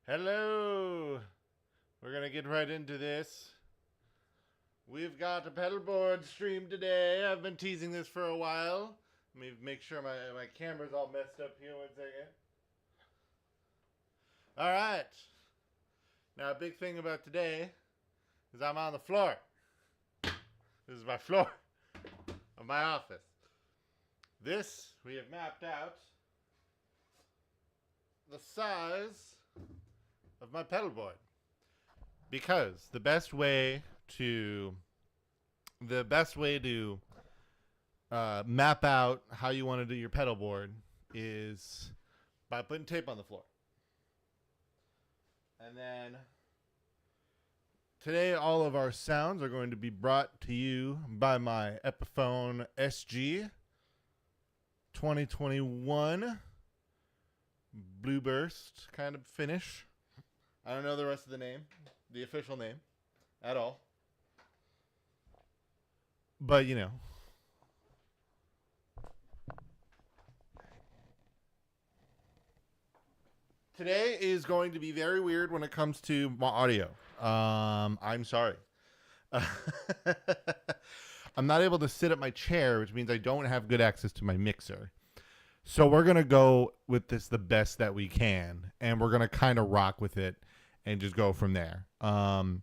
Hello. We're going to get right into this. We've got a pedal board stream today. I've been teasing this for a while. Let me make sure my camera's all messed up here. 1 second. All right. Now, a big thing about today is I'm on the floor. This is my floor of my office. This, we have mapped out the size of my pedal board, because the best way to map out how you want to do your pedal board is by putting tape on the floor. And then today all of our sounds are going to be brought to you by my Epiphone SG 2021 Blue Burst kind of finish. I don't know the rest of the name, the official name, at all. But, you know. Today is going to be very weird when it comes to my audio. I'm sorry. I'm not able to sit at my chair, which means I don't have good access to my mixer. So we're going to go with this the best that we can, and we're going to kind of rock with it and just go from there. The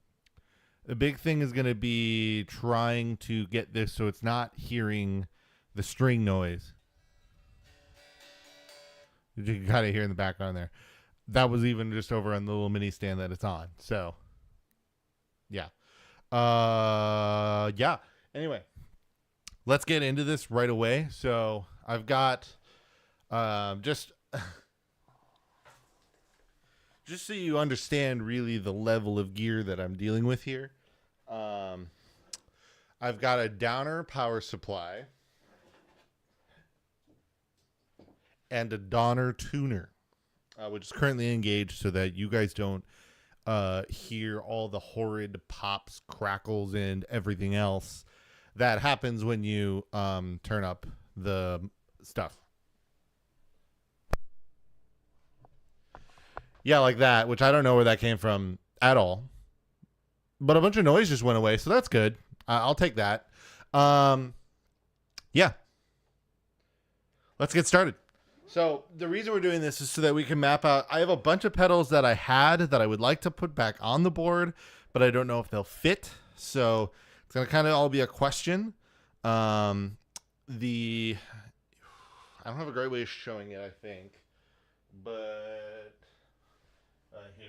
big thing is going to be trying to get this so it's not hearing the string noise. You can kind of hear in the background there. That was even just over on the little mini stand that it's on. So, yeah. Anyway, let's get into this right away. So I've got just so you understand really the level of gear that I'm dealing with here. I've got a Downer power supply and a Donner tuner, which is currently engaged so that you guys don't hear all the horrid pops, crackles, and everything else that happens when you turn up the stuff. Yeah, like that, which I don't know where that came from at all. But a bunch of noise just went away, so that's good. I'll take that. Yeah. Let's get started. So the reason we're doing this is so that we can map out. I have a bunch of pedals that I had that I would like to put back on the board, but I don't know if they'll fit. So it's going to kind of all be a question. I don't have a great way of showing it, I think. But here.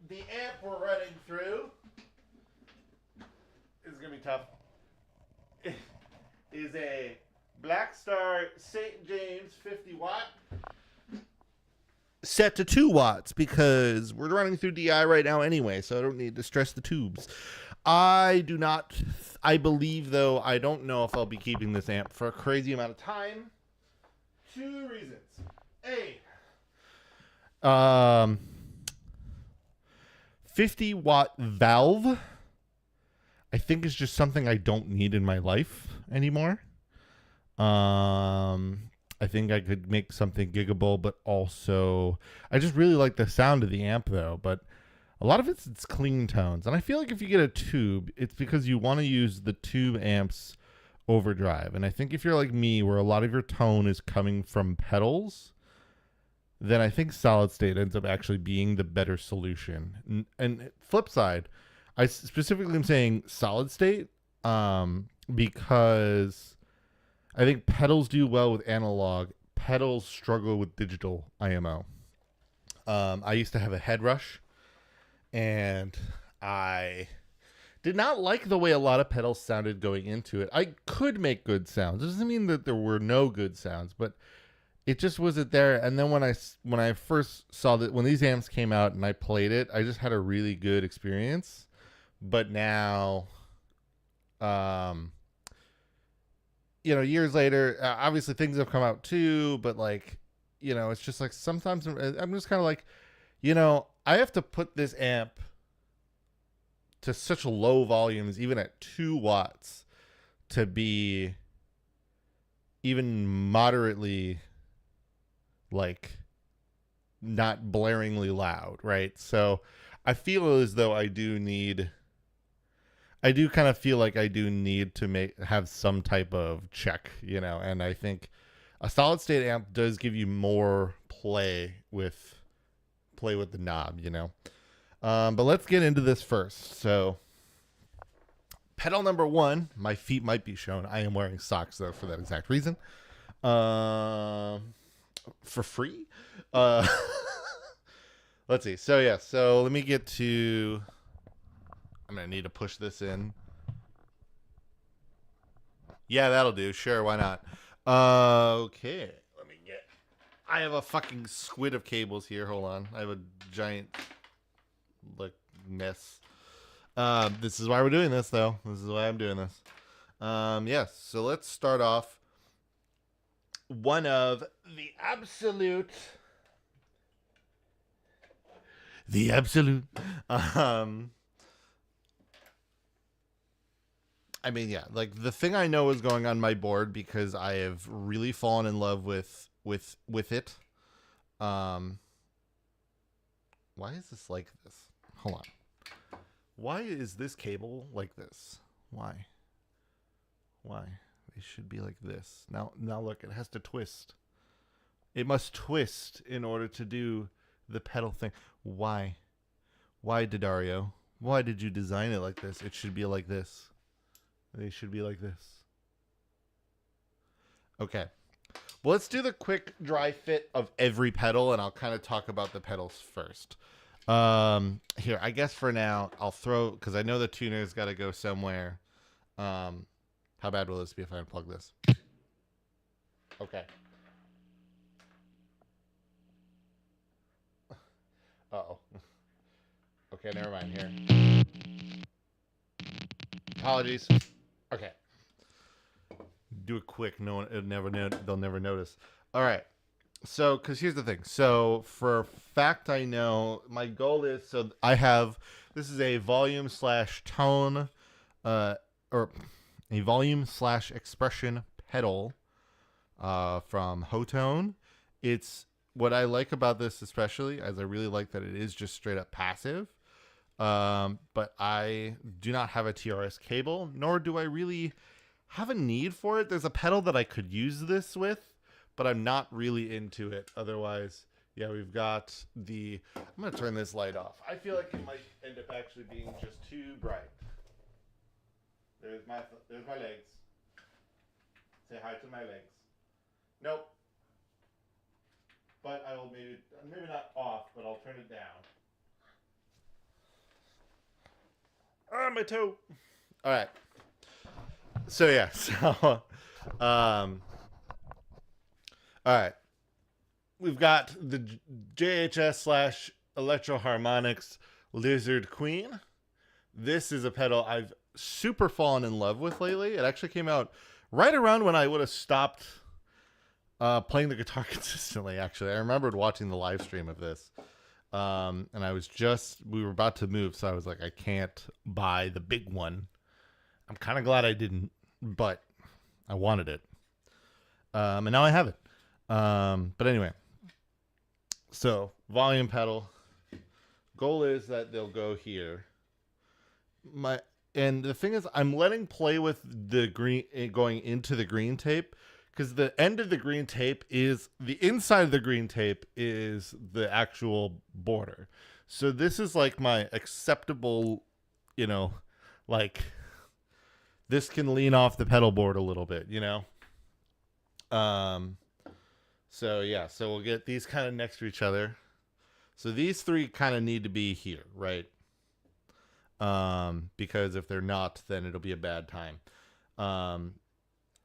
The amp we're running through is going to be tough. It is a Blackstar St. James 50 watt set to 2 watts because we're running through DI right now anyway, so I don't need to stress the tubes. I believe, though, I don't know if I'll be keeping this amp for a crazy amount of time. 2 reasons. A, 50 watt valve, I think, is just something I don't need in my life anymore. I think I could make something giggable, but also I just really like the sound of the amp, though. But a lot of it's clean tones, and I feel like if you get a tube, it's because you want to use the tube amp's overdrive. And I think if you're like me, where a lot of your tone is coming from pedals, then I think solid state ends up actually being the better solution. And flip side, I specifically am saying solid state because I think pedals do well with analog. Pedals struggle with digital IMO. I used to have a head rush, and I did not like the way a lot of pedals sounded going into it. I could make good sounds. It doesn't mean that there were no good sounds, but it just wasn't there. And then when I first saw that, when these amps came out and I played it, I just had a really good experience. But now, years later, obviously things have come out too, but it's just like sometimes I'm just kind of like, I have to put this amp to such low volumes, even at 2 watts, to be even moderately like not blaringly loud, right? So I feel as though I do kind of feel like I do need to have some type of check, and I think a solid state amp does give you more play with the knob. But let's get into this first. So pedal number 1, my feet might be shown. I am wearing socks though for that exact reason. For free. Let's see. So yeah, so let me get to, I'm going to need to push this in. Yeah, that'll do. Sure, why not? Okay. I have a fucking squid of cables here. Hold on. I have a giant mess. This is why we're doing this, though. This is why I'm doing this. Yes. So let's start off. One of the absolute. I mean, yeah, like the thing I know is going on my board because I have really fallen in love with it. Why is this like this? Hold on. Why is this cable like this? Why? It should be like this. Now look, it has to twist. It must twist in order to do the pedal thing. Why? Why, Daddario? Why did you design it like this? It should be like this. They should be like this. Okay. Well, let's do the quick dry fit of every pedal, and I'll kind of talk about the pedals first. Here, I guess for now, I'll throw, because I know the tuner's got to go somewhere. How bad will this be if I unplug this? Okay. Uh-oh. Okay, never mind here. Apologies. Okay. Do it quick. No one, they'll never notice. All right. So, because here's the thing. So, for a fact, I know my goal is, so I have, this is a volume / tone, or a volume / expression pedal from Hotone. It's, what I like about this especially, as I really like that it is just straight up passive. But I do not have a TRS cable, nor do I really have a need for it. There's a pedal that I could use this with, but I'm not really into it. Otherwise, yeah, we've got the, I'm going to turn this light off. I feel like it might end up actually being just too bright. There's my legs. Say hi to my legs. Nope. But I will maybe not off, but I'll turn it down. Ah, my toe. All right. So yeah, all right. We've got the JHS / Electro Harmonix Lizard Queen. This is a pedal I've super fallen in love with lately. It actually came out right around when I would have stopped playing the guitar consistently. Actually, I remembered watching the live stream of this. And we were about to move, so I was like, I can't buy the big one. I'm kind of glad I didn't, but I wanted it. And now I have it. But anyway, so volume pedal. Goal is that they'll go here. And the thing is, I'm letting play with the green going into the green tape, because the end of the green tape is the inside of the green tape is the actual border. So this is like my acceptable, like this can lean off the pedal board a little bit, So yeah, so we'll get these kind of next to each other. So these three kind of need to be here, right? Because if they're not, then it'll be a bad time.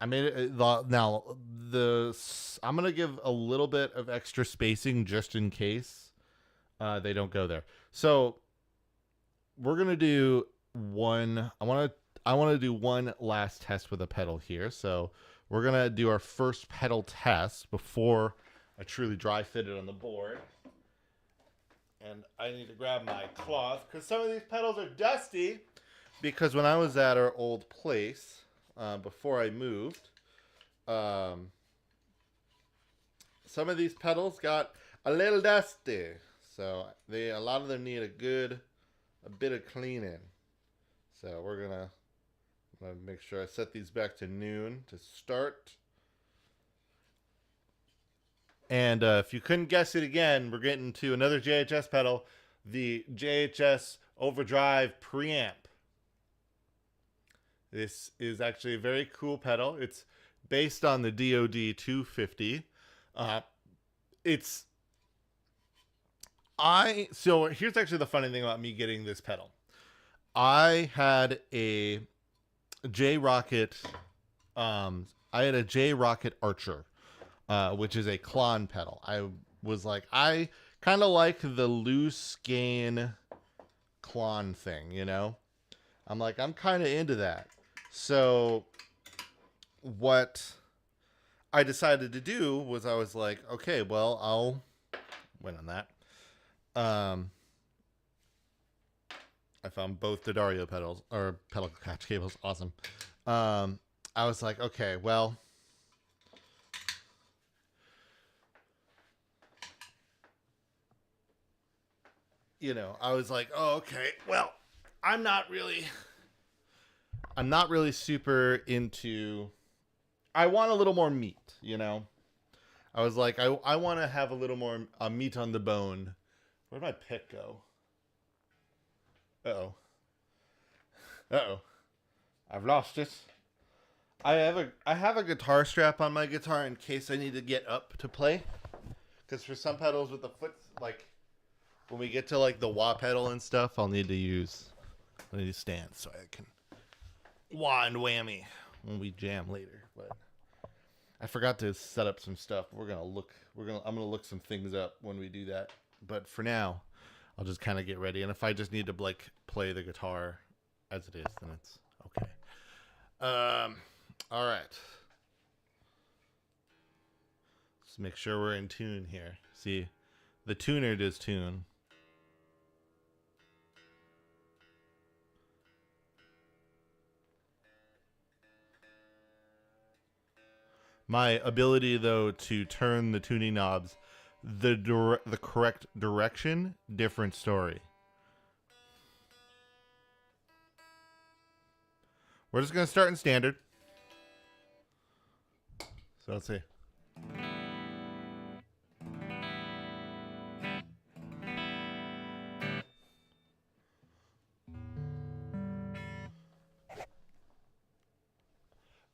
I made it now. I'm gonna give a little bit of extra spacing just in case they don't go there. So we're gonna do one. I want to do one last test with a pedal here. So we're gonna do our first pedal test before I truly dry fit it on the board. And I need to grab my cloth because some of these pedals are dusty. Because when I was at our old place, before I moved, Um, some of these pedals got a little dusty, so a lot of them need a bit of cleaning. So I'm gonna make sure I set these back to noon to start. And if you couldn't guess it again, we're getting to another JHS pedal, the JHS Overdrive Preamp. This is actually a very cool pedal. It's based on the DoD 250. So here's actually the funny thing about me getting this pedal. I had a J Rocket Archer, which is a Klon pedal. I was like, I kind of like the loose gain Klon thing, you know? I'm like, I'm kind of into that. So what I decided to do was I was like, okay, well, I'll win on that. I found both D'Addario pedals or pedal catch cables. Awesome. I was like, okay, well, I was like, oh, okay, well, I'm not really super into. I want a little more meat, I was like, I want to have a little more meat on the bone. Where'd my pick go? Uh oh. I've lost it. I have a guitar strap on my guitar in case I need to get up to play. Because for some pedals with the foot, like when we get to like the wah pedal and stuff, I'll need to stand so I can wah and whammy when we jam later. But I forgot to set up some stuff. I'm gonna look some things up when we do that. But for now, I'll just kind of get ready. And if I just need to like play the guitar as it is, then it's okay. All right. Let's make sure we're in tune here. See, the tuner does tune. My ability, though, to turn the tuning knobs the correct direction, different story. We're just going to start in standard. So let's see.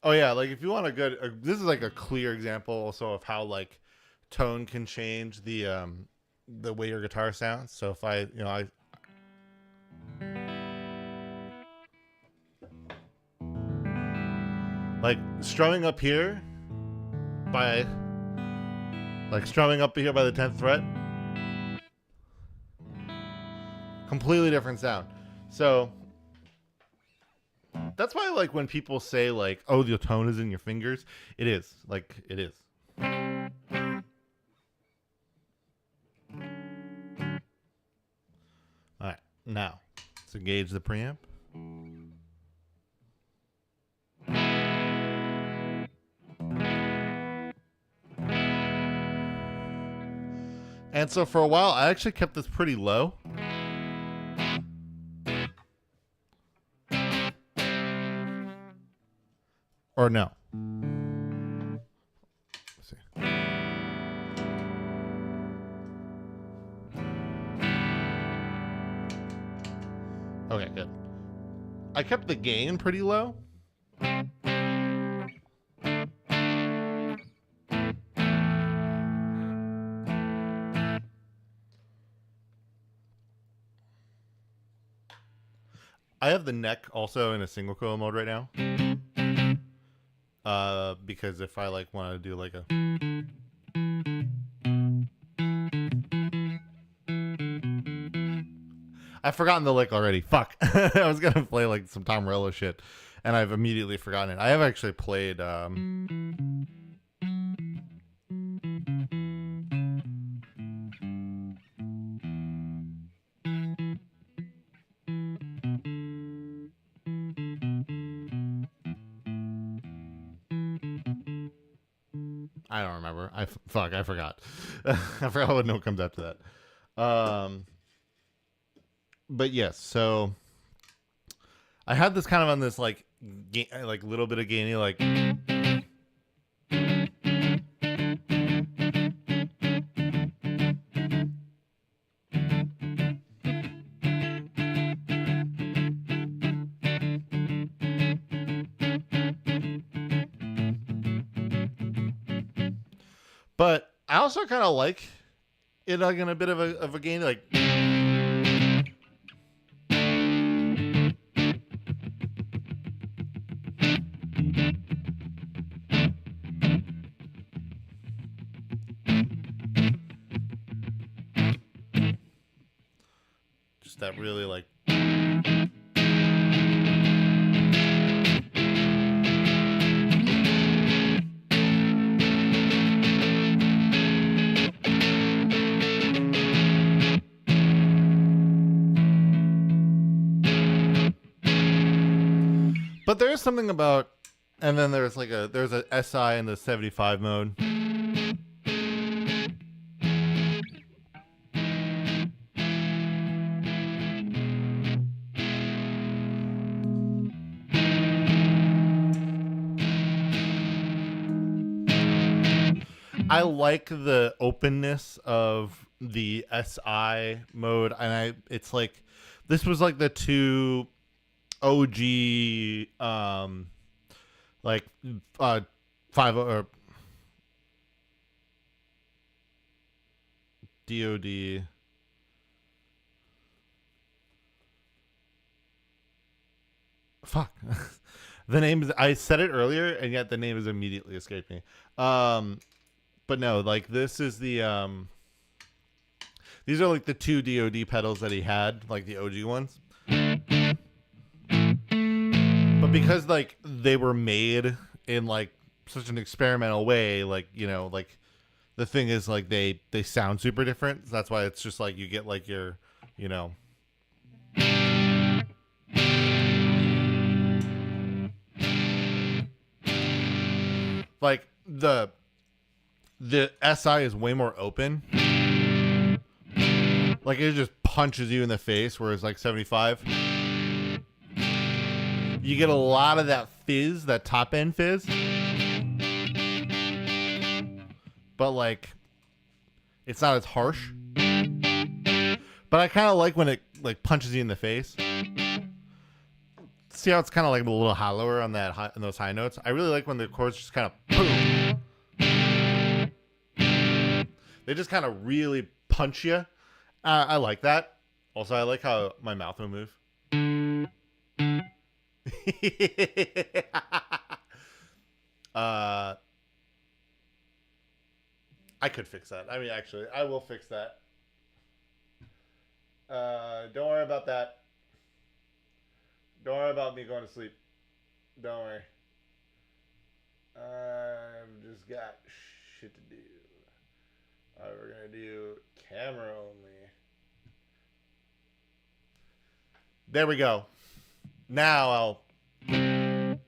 Oh yeah, like if you want this is like a clear example also of how like tone can change the way your guitar sounds. So if I like strumming up here by the 10th fret, completely different sound. So that's why, like, when people say, like, oh, the tone is in your fingers, it is. Like, it is. All right. Now, let's engage the preamp. And so for a while, I actually kept this pretty low. Or no. Let's see. Okay, good. I kept the gain pretty low. I have the neck also in a single coil mode right now. Because if I like want to do like a I've forgotten the lick already. Fuck. I was gonna play like some Tom Morello shit, and I've immediately forgotten it. I have actually played. I don't remember. I forgot. I forgot what note comes after that. But yes, so I had this kind of on this like little bit of gainy like. But I also kind of like it like in a bit of a gain, like. Just that really like. But there is something about, and then there's a SI in the 75 mode. I like the openness of the SI mode, and it's like this was like the two OG like 5 or DOD fuck the name is, I said it earlier and yet the name has immediately escaped me. But no, like this is the these are like the two DOD pedals that he had, like the OG ones. But because like they were made in like such an experimental way, like, you know, like the thing is like they sound super different. So that's why it's just like you get like your, you know, like the SI is way more open. Like it just punches you in the face, whereas like 75, you get a lot of that fizz, that top end fizz. But like it's not as harsh. But I kind of like when it like punches you in the face. See how it's kind of like a little hollower on that on those high notes. I really like when the chords just kind of boom. They just kind of really punch you. I like that. Also, I like how my mouth will move. I could fix that. I mean, actually, I will fix that. Don't worry about that. Don't worry about me going to sleep. Don't worry. I've just got shit to do. We're going to do camera only. There we go. Now I'll... There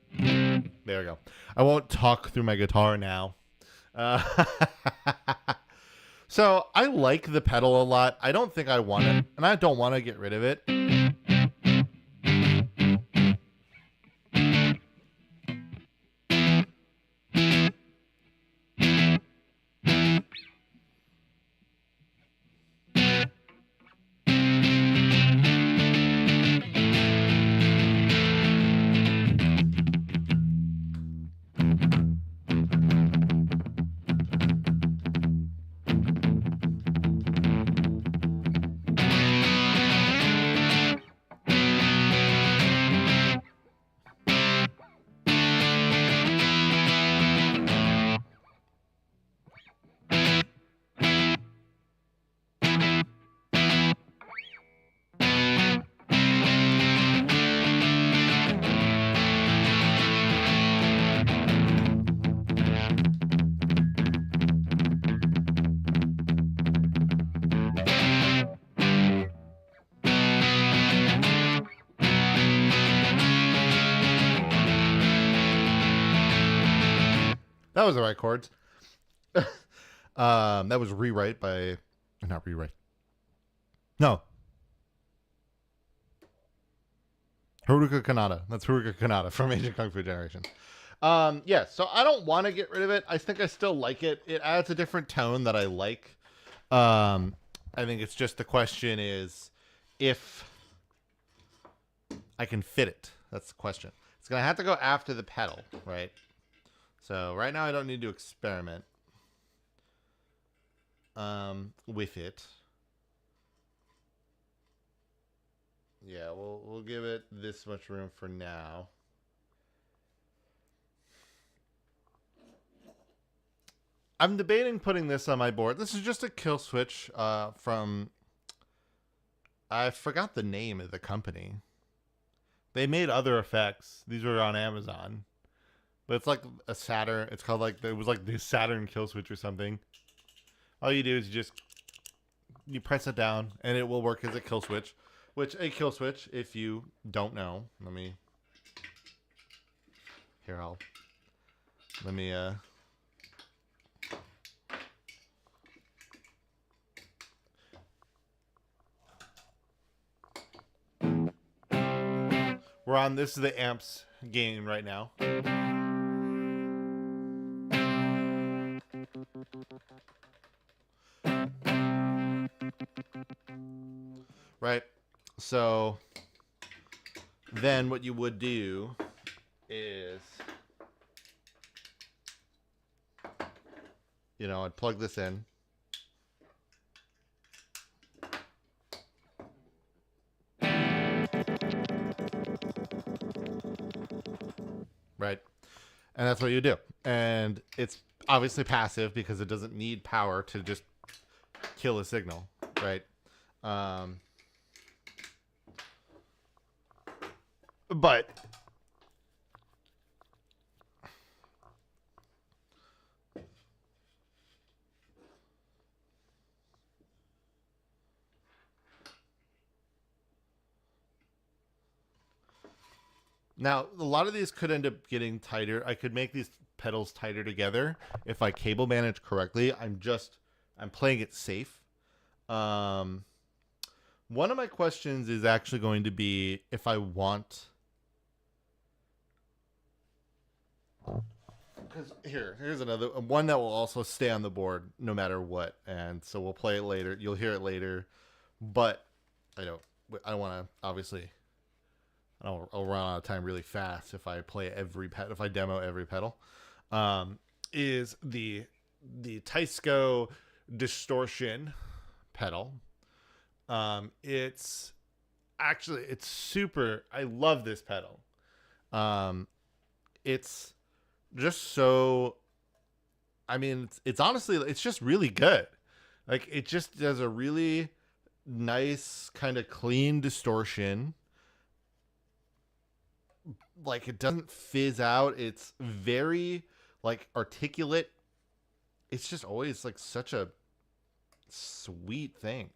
we go. I won't talk through my guitar now. So I like the pedal a lot. I don't think I want it, and I don't want to get rid of it. That was the right chords. That was Rewrite by, not Rewrite. No, Haruka Kanata. That's Haruka Kanata from Age of Kung Fu Generation. Yeah, so I don't want to get rid of it. I think I still like it. It adds a different tone that I like. I think it's just the question is if I can fit it. That's the question. It's going to have to go after the pedal, right? So right now I don't need to experiment with it. Yeah, we'll give it this much room for now. I'm debating putting this on my board. This is just a kill switch from... I forgot the name of the company. They made other effects. These were on Amazon. But it's like a Saturn. It's called like... It was like the Saturn kill switch or something. All you do is you press it down and it will work as a kill switch. Which a kill switch, if you don't know... Let me... Here, let me... We're on, this is the amps game right now. Right? So then what you would do is, you know, I'd plug this in. Right? And that's what you do. And it's obviously passive because it doesn't need power to just kill a signal, right? But now, a lot of these could end up getting tighter. I could make these pedals tighter together if I cable manage correctly. I'm playing it safe. One of my questions is actually going to be if I want... Because here's another one that will also stay on the board no matter what. And so we'll play it later. You'll hear it later. But I don't want to, obviously... I'll run out of time really fast if I play if I demo every pedal. Is the Teisco distortion pedal. It's super. I love this pedal. It's just so. I mean, it's honestly, it's just really good. Like, it just does a really nice kind of clean distortion. Like, it doesn't fizz out. It's very, like, articulate. It's just always, like, such a sweet thing.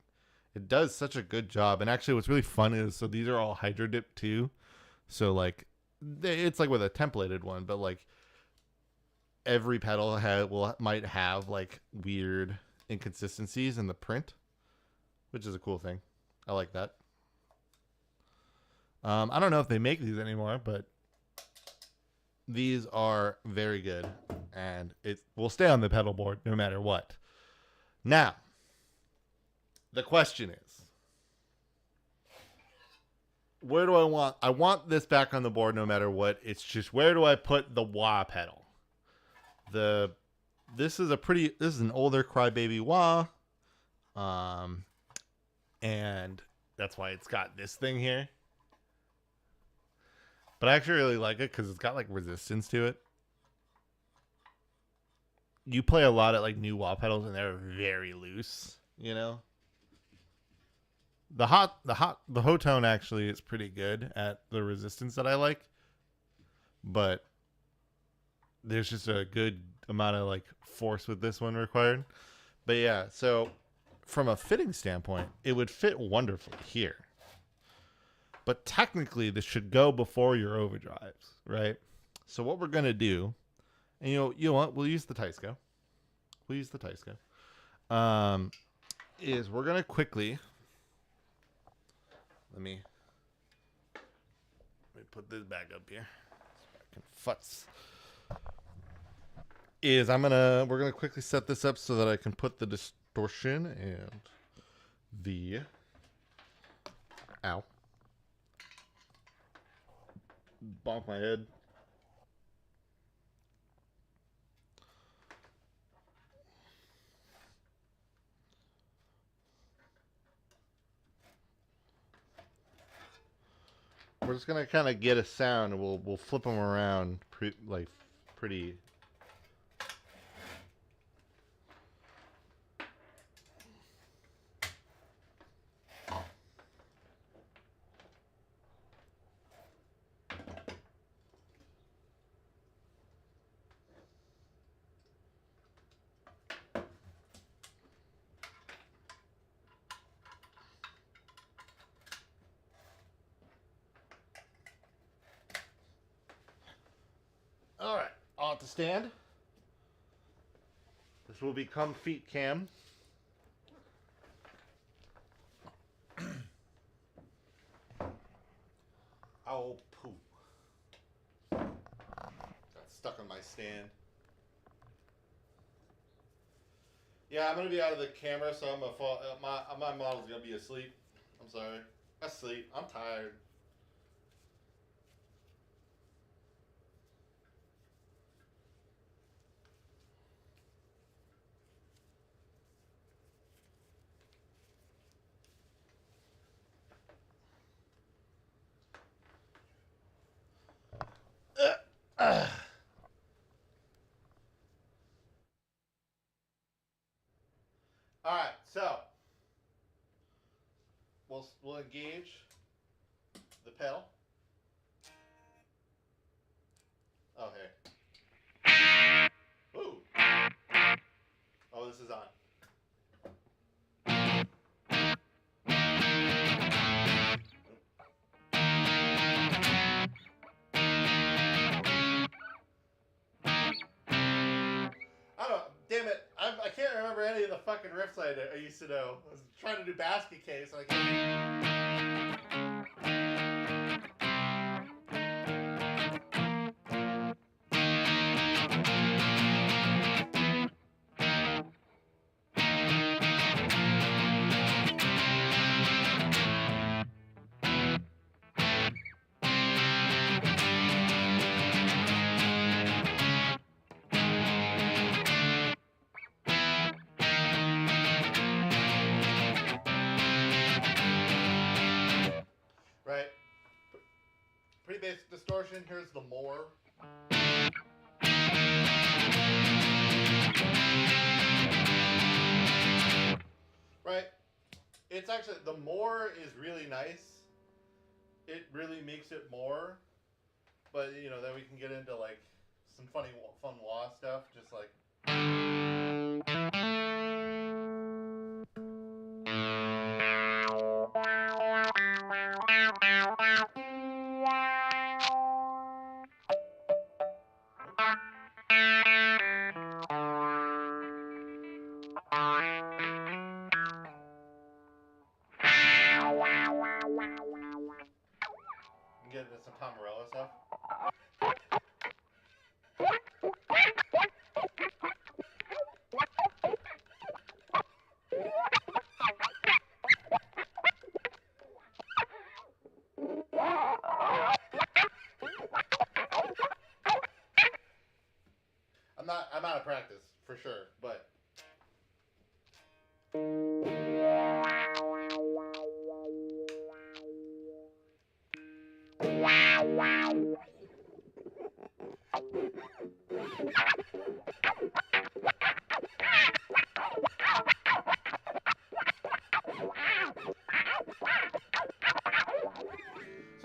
It does such a good job. And actually, what's really fun is, so these are all hydro dip too. So, like, it's like with a templated one, but, like, every pedal might have, like, weird inconsistencies in the print, which is a cool thing. I like that. I don't know if they make these anymore, but these are very good, and it will stay on the pedal board no matter what. Now, the question is, where do I want this back on the board no matter what. It's just, where do I put the wah pedal? This is an older Crybaby wah. And that's why it's got this thing here. But I actually really like it because it's got, like, resistance to it. You play a lot at, like, new wah pedals and they're very loose, you know? The Hotone actually is pretty good at the resistance that I like. But there's just a good amount of, like, force with this one required. But yeah, so from a fitting standpoint, it would fit wonderfully here. But technically, this should go before your overdrives, right? So what we're going to do, and you know what? We'll use the Teisco. Please the Tysco. Is we're gonna quickly. Let me put this back up here. So I can futz. We're gonna quickly set this up so that I can put the distortion and the bonk my head. We're just gonna kind of get a sound, and we'll flip them around pretty. All right, I'll have to stand. This will become feet cam. Oh, poo. Got stuck on my stand. Yeah, I'm gonna be out of the camera, so I'm gonna fall. My model's gonna be asleep. I'm sorry. Asleep. I'm tired. All right, so we'll engage the pedal. Oh, hey. Ooh. Oh, this is on. I don't know. Damn it. I can't remember any of the fucking riffs I used to know. I was trying to do basket case and I can't. Right. Pretty basic distortion. Here's the more. Right. It's actually, the more is really nice. It really makes it more. But, you know, then we can get into, like, some fun wah stuff. Just like. Get into some Tom Morello stuff. I'm out of practice for sure, but so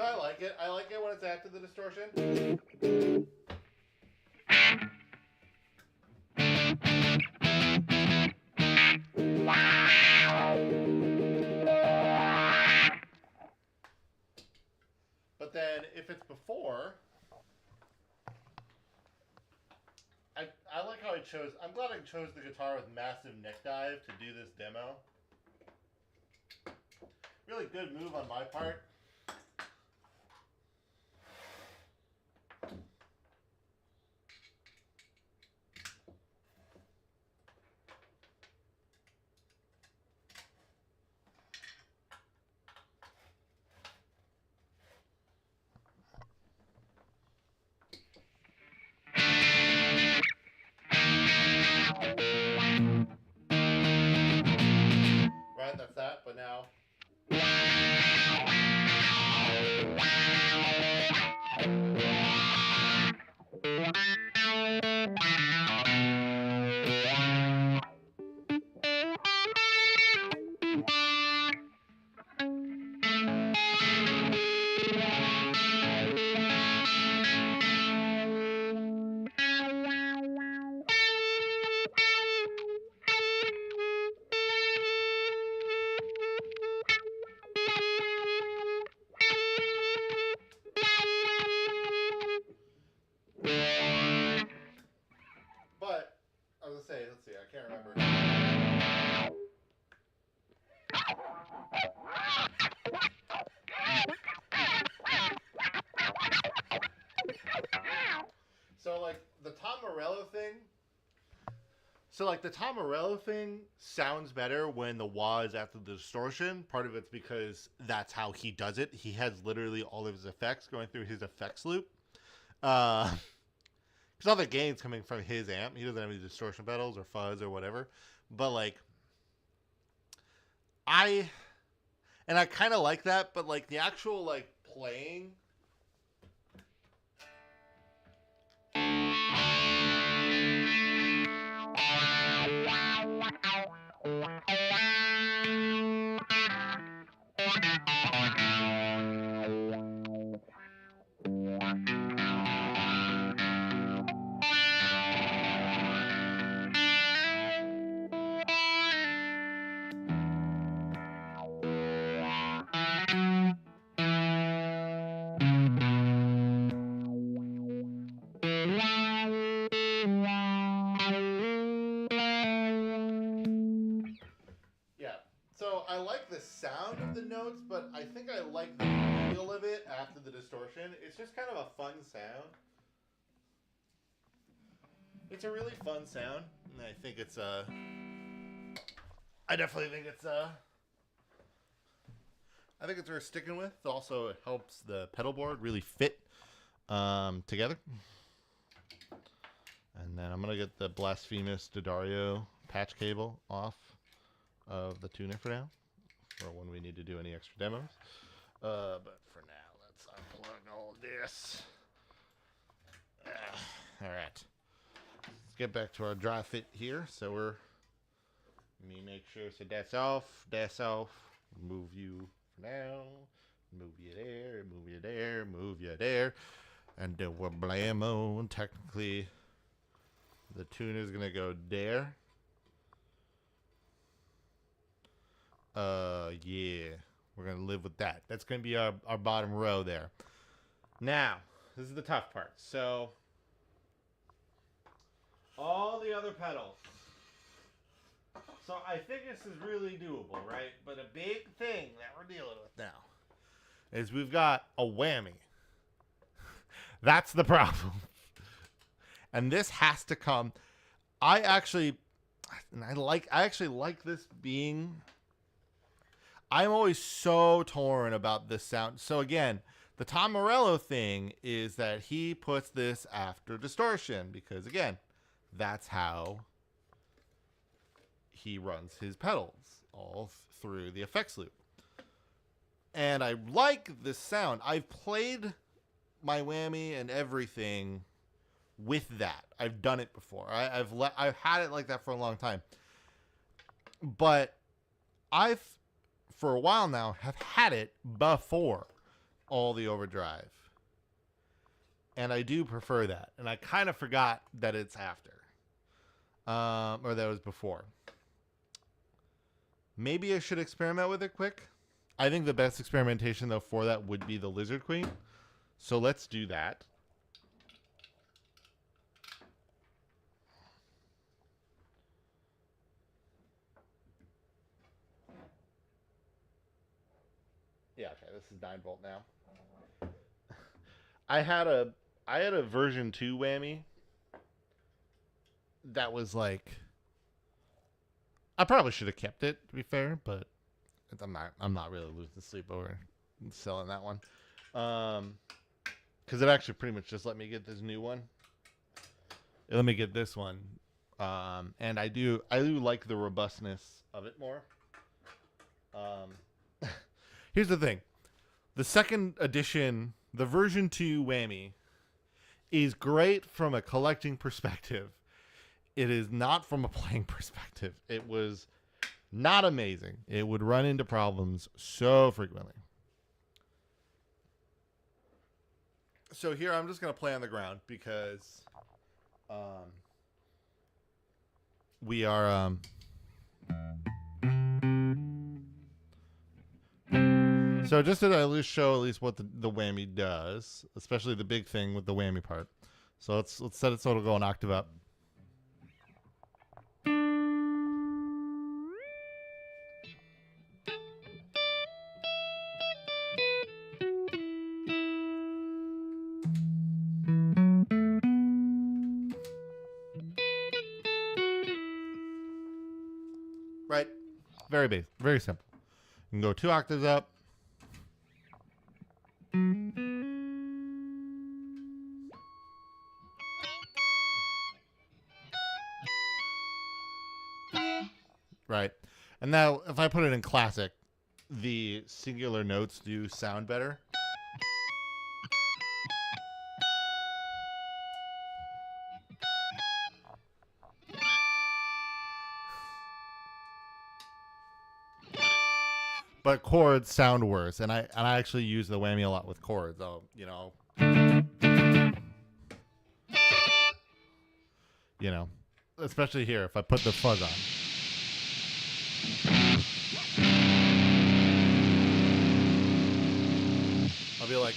I like it. I like it when it's after the distortion. But then if it's before, I like how I glad I chose the guitar with massive neck dive to do this demo. Really good move on my part. Right, that's that, but now. But, I was gonna say, let's see, I can't remember. So, like, the Tom Morello thing. So, like, the Tom Morello thing sounds better when the wah is after the distortion. Part of it's because that's how he does it. He has literally all of his effects going through his effects loop. Because all the gain's coming from his amp. He doesn't have any distortion pedals or fuzz or whatever. But, like, I kind of like that, but, like, the actual, like, playing. So I like the sound of the notes, but I think I like the feel of it after the distortion. It's just kind of a fun sound. It's a really fun sound, and I think it's I definitely think it's I think it's worth sticking with. Also, it helps the pedal board really fit together. And then I'm gonna get the Blasphemous D'Addario patch cable off of the tuner for now, for when we need to do any extra demos. But for now, let's unplug all this. All right, let's get back to our dry fit here. So let me make sure, so that's off, move you for now, move you there, move you there, move you there, and then we're blammo. Technically, the tuner's gonna go there. Yeah, we're gonna live with that. That's gonna be our bottom row there. Now, this is the tough part. So, all the other pedals. So I think this is really doable, right? But a big thing that we're dealing with now is we've got a whammy. That's the problem. And this has to come. I actually like this being. I'm always so torn about this sound. So again, the Tom Morello thing is that he puts this after distortion because, again, that's how he runs his pedals all through the effects loop. And I like this sound. I've played my whammy and everything with that. I've done it before. I've had it like that for a long time. But I've, for a while now, have had it before all the overdrive. And I do prefer that. And I kind of forgot that it's after. Or that it was before. Maybe I should experiment with it quick. I think the best experimentation, though, for that would be the Lizard Queen. So let's do that. Yeah, okay, this is 9 volt now. I had a version 2 whammy that was like, I probably should have kept it, to be fair, but I'm not really losing sleep over selling that one. Because it actually pretty much just let me get this new one. Let me get this one. And I do like the robustness of it more. Here's the thing. The second edition, the version 2 whammy, is great from a collecting perspective. It is not from a playing perspective. It was not amazing. It would run into problems so frequently. So here I'm just going to play on the ground because we are so just to at least show at least what the whammy does, especially the big thing with the whammy part. So let's set it so it'll go an octave up. Right? Very basic, very simple. You can go 2 octaves up. Right. And now if I put it in classic, the singular notes do sound better. But chords sound worse, and I actually use the whammy a lot with chords. Especially here if I put the fuzz on. I'll be like,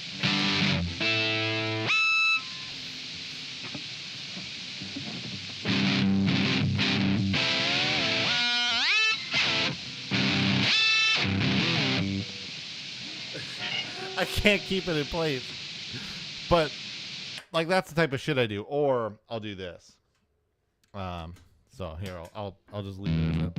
I can't keep it in place. But like that's the type of shit I do. Or I'll do this. So here I'll just leave it as it.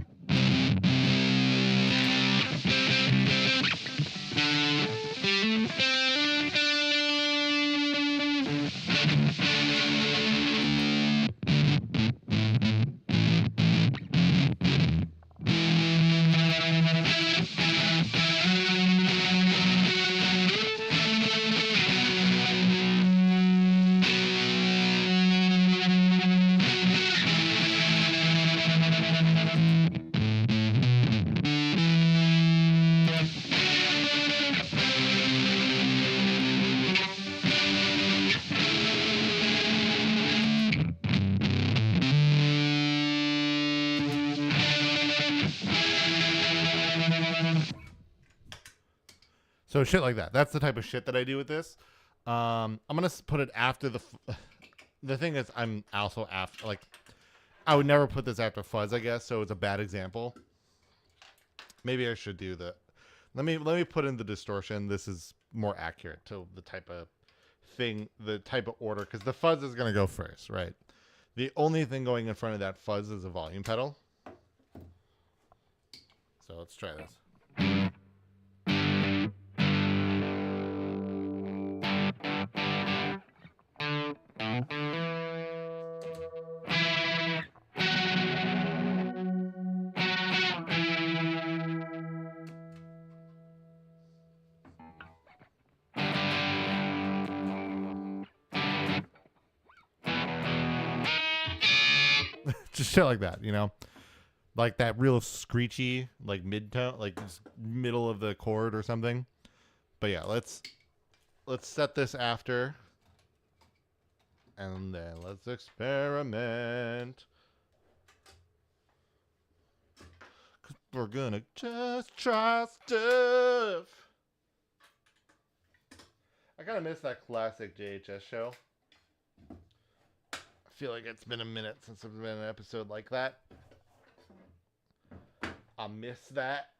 So shit like that. That's the type of shit that I do with this. I'm gonna put it after the thing is I'm also after like I would never put this after fuzz, I guess. So it's a bad example. Maybe I should do the. Let me put in the distortion. This is more accurate to the type of thing, the type of order, because the fuzz is gonna go first, right? The only thing going in front of that fuzz is a volume pedal. So let's try this. Just shit like that, like that real screechy, like mid-tone, like just middle of the chord or something. But yeah, let's set this after, and then let's experiment. 'Cause we're gonna just try stuff. I kind of miss that classic JHS show. I feel like it's been a minute since there's been an episode like that. I miss that.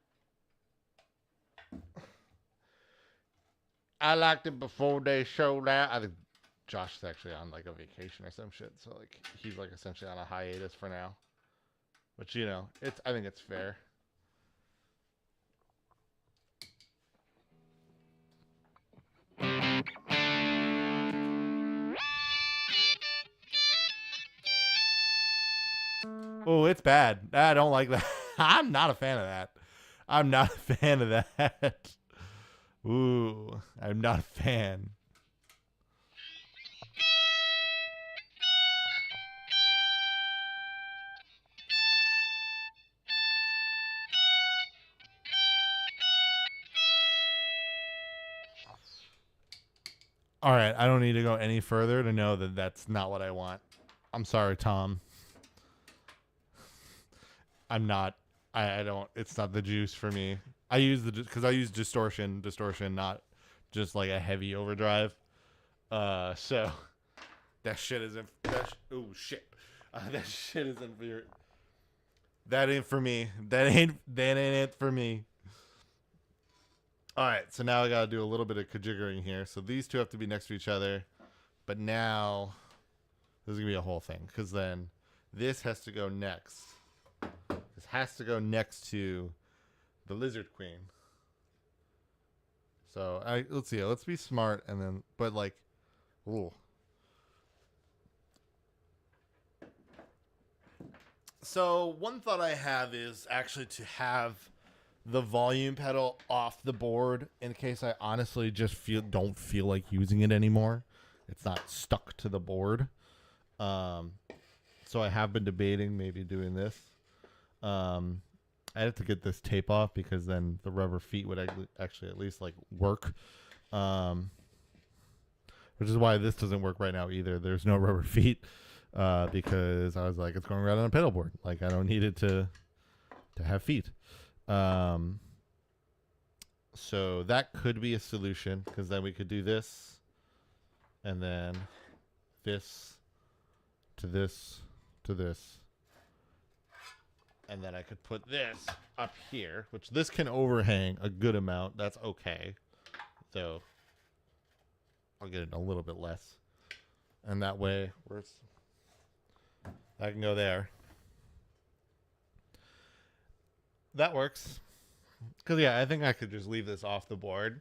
I liked it before they showed out. I think Josh is actually on like a vacation or some shit, so like he's like essentially on a hiatus for now. But you know, it's I think it's fair. Oh, it's bad. I don't like that. I'm not a fan of that. I'm not a fan of that. Ooh, I'm not a fan. All right, I don't need to go any further to know that that's not what I want. I'm sorry, Tom. I'm not. I don't. It's not the juice for me. I use because I use distortion, not just like a heavy overdrive. So that shit isn't. Oh shit. That shit isn't for your. That ain't for me. That ain't it for me. All right, so now I gotta do a little bit of kajiggering here. So these two have to be next to each other, but now this is gonna be a whole thing because then this has to go next. This has to go next to the Lizard Queen. So let's see. Let's be smart and then, but like, ooh. So one thought I have is actually to have the volume pedal off the board in case I honestly just don't feel like using it anymore. It's not stuck to the board. So I have been debating maybe doing this. I have to get this tape off because then the rubber feet would actually at least like work. Which is why this doesn't work right now either. There's no rubber feet because I was like, it's going right on a pedal board. Like I don't need it to have feet. So that could be a solution because then we could do this and then this to this to this. And then I could put this up here, which this can overhang a good amount. That's okay. So I'll get it a little bit less. And that way I can go there. That works. Because, yeah, I think I could just leave this off the board.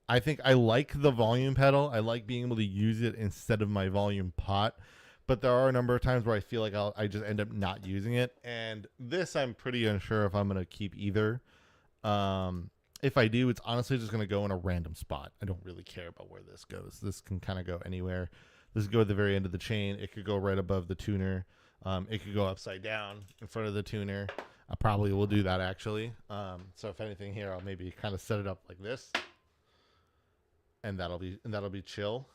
I think I like the volume pedal. I like being able to use it instead of my volume pot. But there are a number of times where I feel like I just end up not using it. And this I'm pretty unsure if I'm going to keep either. If I do, it's honestly just going to go in a random spot. I don't really care about where this goes. This can kind of go anywhere. This could go at the very end of the chain. It could go right above the tuner. It could go upside down in front of the tuner. I probably will do that actually. So if anything here, I'll maybe kind of set it up like this, and that'll be chill.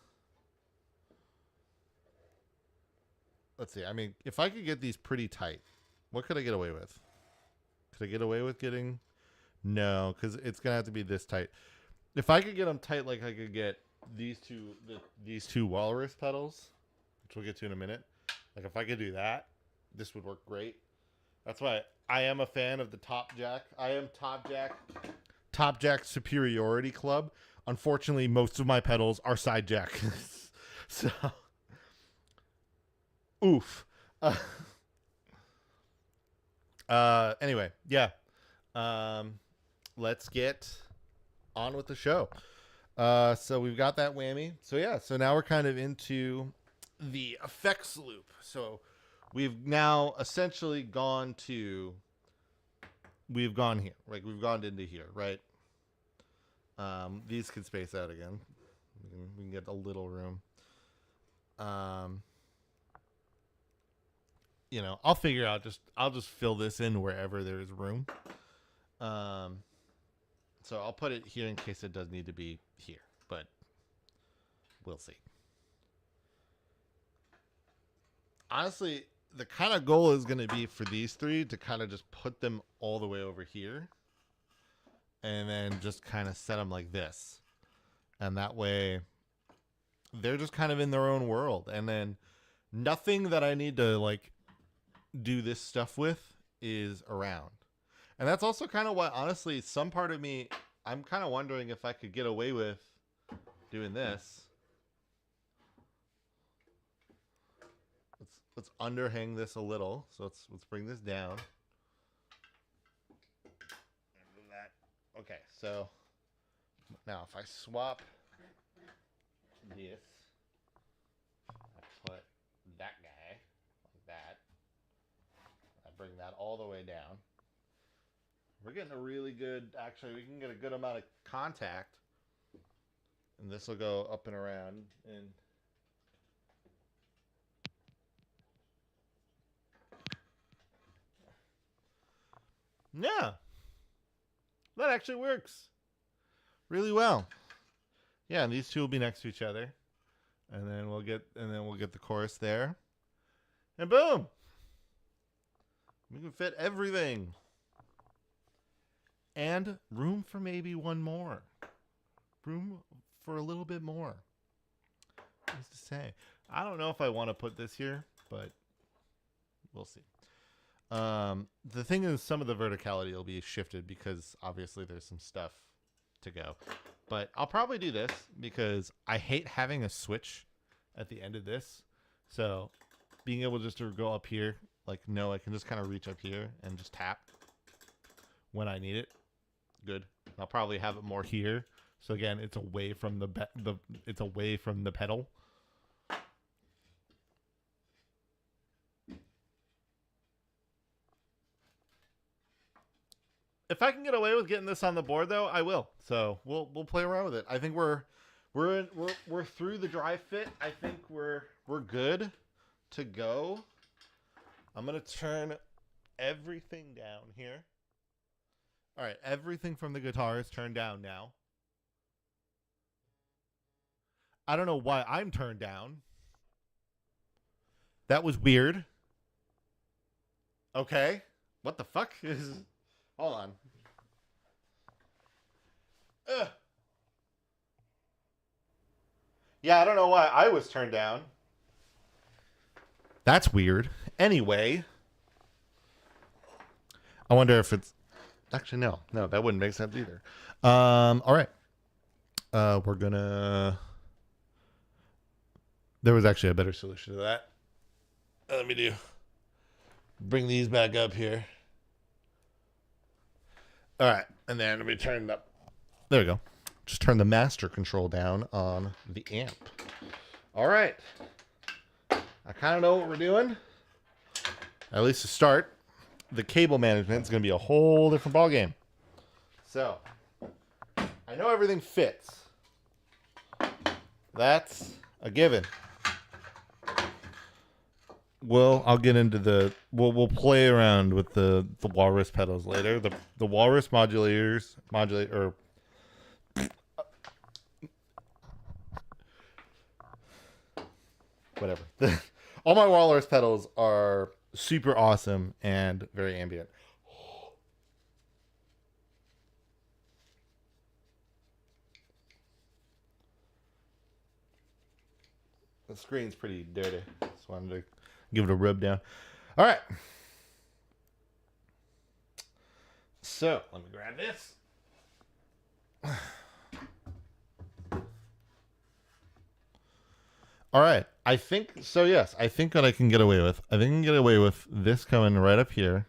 Let's see. I mean, if I could get these pretty tight, what could I get away with? Could I get away with getting? No, because it's gonna have to be this tight. If I could get them tight, like I could get these two walrus pedals, which we'll get to in a minute. Like if I could do that, this would work great. That's why I am a fan of the Top Jack. I am Top Jack Superiority Club. Unfortunately, most of my pedals are side jack. So, oof. Anyway, yeah. Let's get on with the show. So we've got that whammy. So yeah, so now we're kind of into the effects loop. So we've now essentially gone here. Like we've gone into here, right? These can space out again. We can get a little room. You know, I'll figure out I'll just fill this in wherever there's room. So I'll put it here in case it does need to be here, but we'll see. Honestly, the kind of goal is going to be for these three to kind of just put them all the way over here and then just kind of set them like this. And that way they're just kind of in their own world. And then nothing that I need to like do this stuff with is around. And that's also kind of why, honestly, some part of me, I'm kind of wondering if I could get away with doing this, let's underhang this a little. So let's bring this down. Okay, so now if I swap this, I put that guy like that. I bring that all the way down. We're getting a really good, actually we can get a good amount of contact. And this will go up and around and yeah. That actually works really well. Yeah, and these two will be next to each other. And then we'll get the chorus there. And boom. We can fit everything. And room for maybe one more. Room for a little bit more. What's to say? I don't know if I want to put this here, but we'll see. The thing is, some of the verticality will be shifted because obviously there's some stuff to go. But I'll probably do this because I hate having a switch at the end of this. So being able just to go up here, like, no, I can just kind of reach up here and just tap when I need it. Good. I'll probably have it more here. So again, it's away from it's away from the pedal. If I can get away with getting this on the board, though, I will. So we'll play around with it. I think we're through the dry fit. I think we're good to go. I'm gonna turn everything down here. All right, everything from the guitar is turned down now. I don't know why I'm turned down. That was weird. Okay, what the fuck is? Hold on. Ugh. Yeah, I don't know why I was turned down. That's weird. Anyway, I wonder if it's actually no, that wouldn't make sense either. All right. We're gonna. There was actually a better solution to that. Let me bring these back up here. All right, and then let me turn it up. There we go. Just turn the master control down on the amp. All right. I kind of know what we're doing. At least to start. The cable management is going to be a whole different ballgame. So, I know everything fits. That's a given. Well, I'll get into the. We'll play around with the walrus pedals later. The walrus modulators whatever. All my walrus pedals are super awesome and very ambient. The screen's pretty dirty. Just wanted to give it a rub down. All right. So, let me grab this. All right. I think so. Yes, I think that I can get away with. I think I can get away with this coming right up here.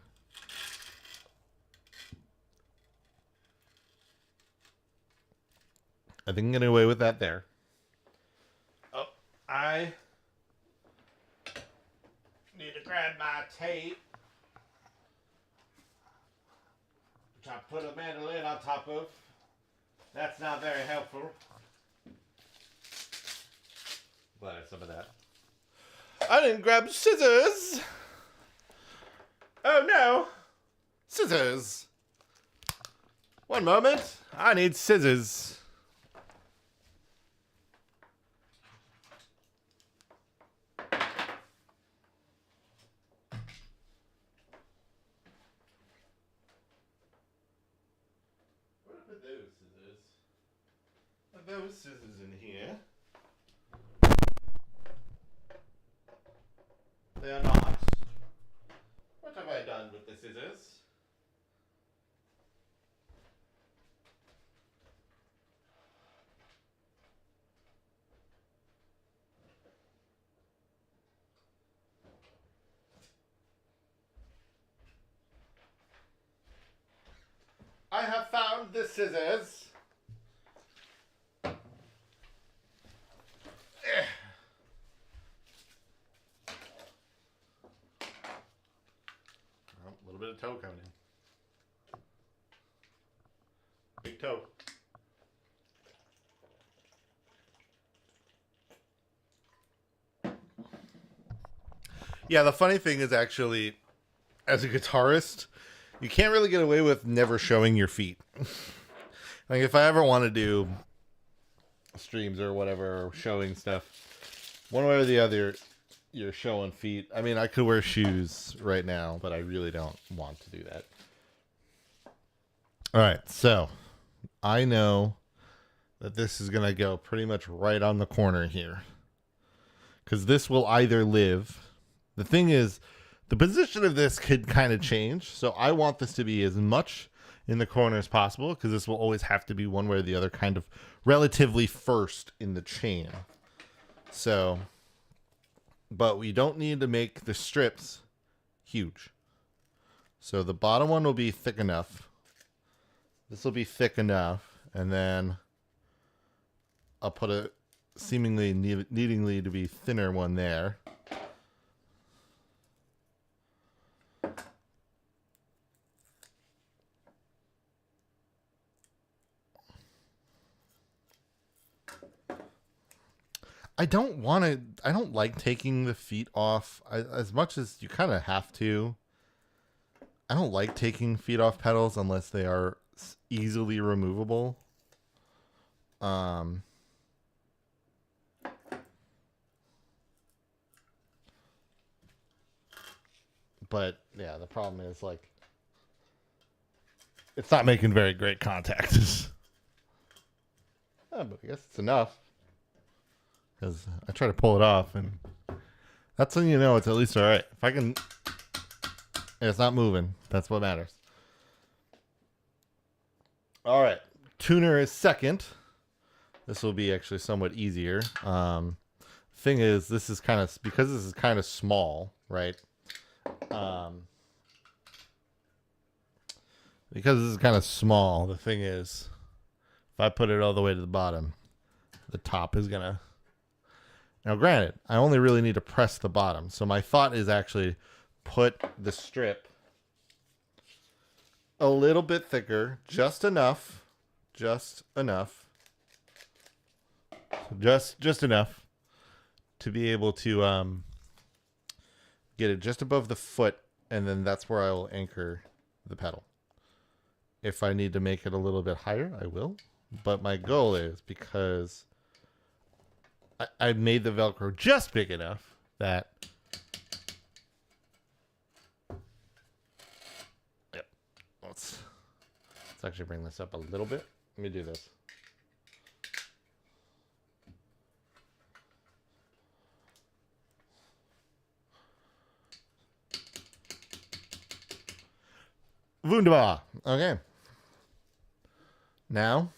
I think I can get away with that there. Oh, I need to grab my tape, which I put a mandolin on top of. That's not very helpful. Glad I had some of that. I didn't grab scissors. Oh no. Scissors. One moment. I need scissors. Where did I put those scissors? Are those scissors in here? They are not. What have I done with the scissors? have found the scissors. A little bit of toe coming in. Big toe. Yeah, the funny thing is actually, as a guitarist, you can't really get away with never showing your feet. Like, if I ever want to do streams or whatever, or showing stuff, one way or the other, you're showing feet. I mean, I could wear shoes right now, but I really don't want to do that. All right, so I know that this is going to go pretty much right on the corner here, because this will either live. The thing is, the position of this could kind of change, so I want this to be as much in the corner as possible, because this will always have to be one way or the other kind of relatively first in the chain. So, but we don't need to make the strips huge. So the bottom one will be thick enough. This will be thick enough, and then I'll put a seemingly needingly to be thinner one there. I don't like taking the feet off as much as you kind of have to. I don't like taking feet off pedals unless they are easily removable. But yeah, the problem is, like, it's not making very great contact. But I guess it's enough. Because I try to pull it off, and that's when you know it's at least all right. If I can, it's not moving. That's what matters. All right, tuner is second. This will be actually somewhat easier. Thing is, this is kind of, because this is kind of small, right? Because this is kind of small, the thing is, if I put it all the way to the bottom, the top is gonna. Now, granted, I only really need to press the bottom. So my thought is actually put the strip a little bit thicker, just enough, just enough to be able to get it just above the foot, and then that's where I will anchor the pedal. If I need to make it a little bit higher, I will. But my goal is, because I made the Velcro just big enough that, yep. Let's actually bring this up a little bit. Let me do this. Wunderbar. Okay. Now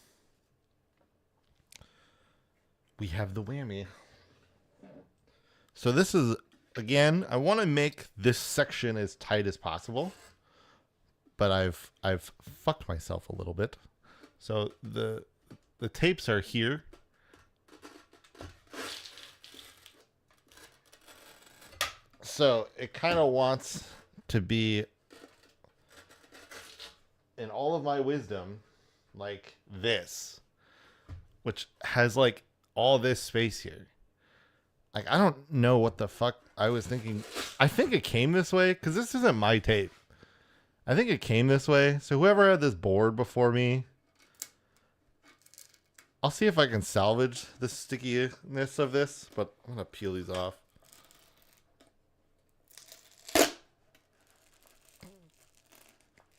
we have the whammy. So this is, again, I want to make this section as tight as possible, but I've fucked myself a little bit. So the tapes are here. So it kind of wants to be, in all of my wisdom, like this, which has like all this space here. Like, I don't know what the fuck I was thinking. I think it came this way, because this isn't my tape. I think it came this way. So whoever had this board before me, I'll see if I can salvage the stickiness of this, but I'm going to peel these off.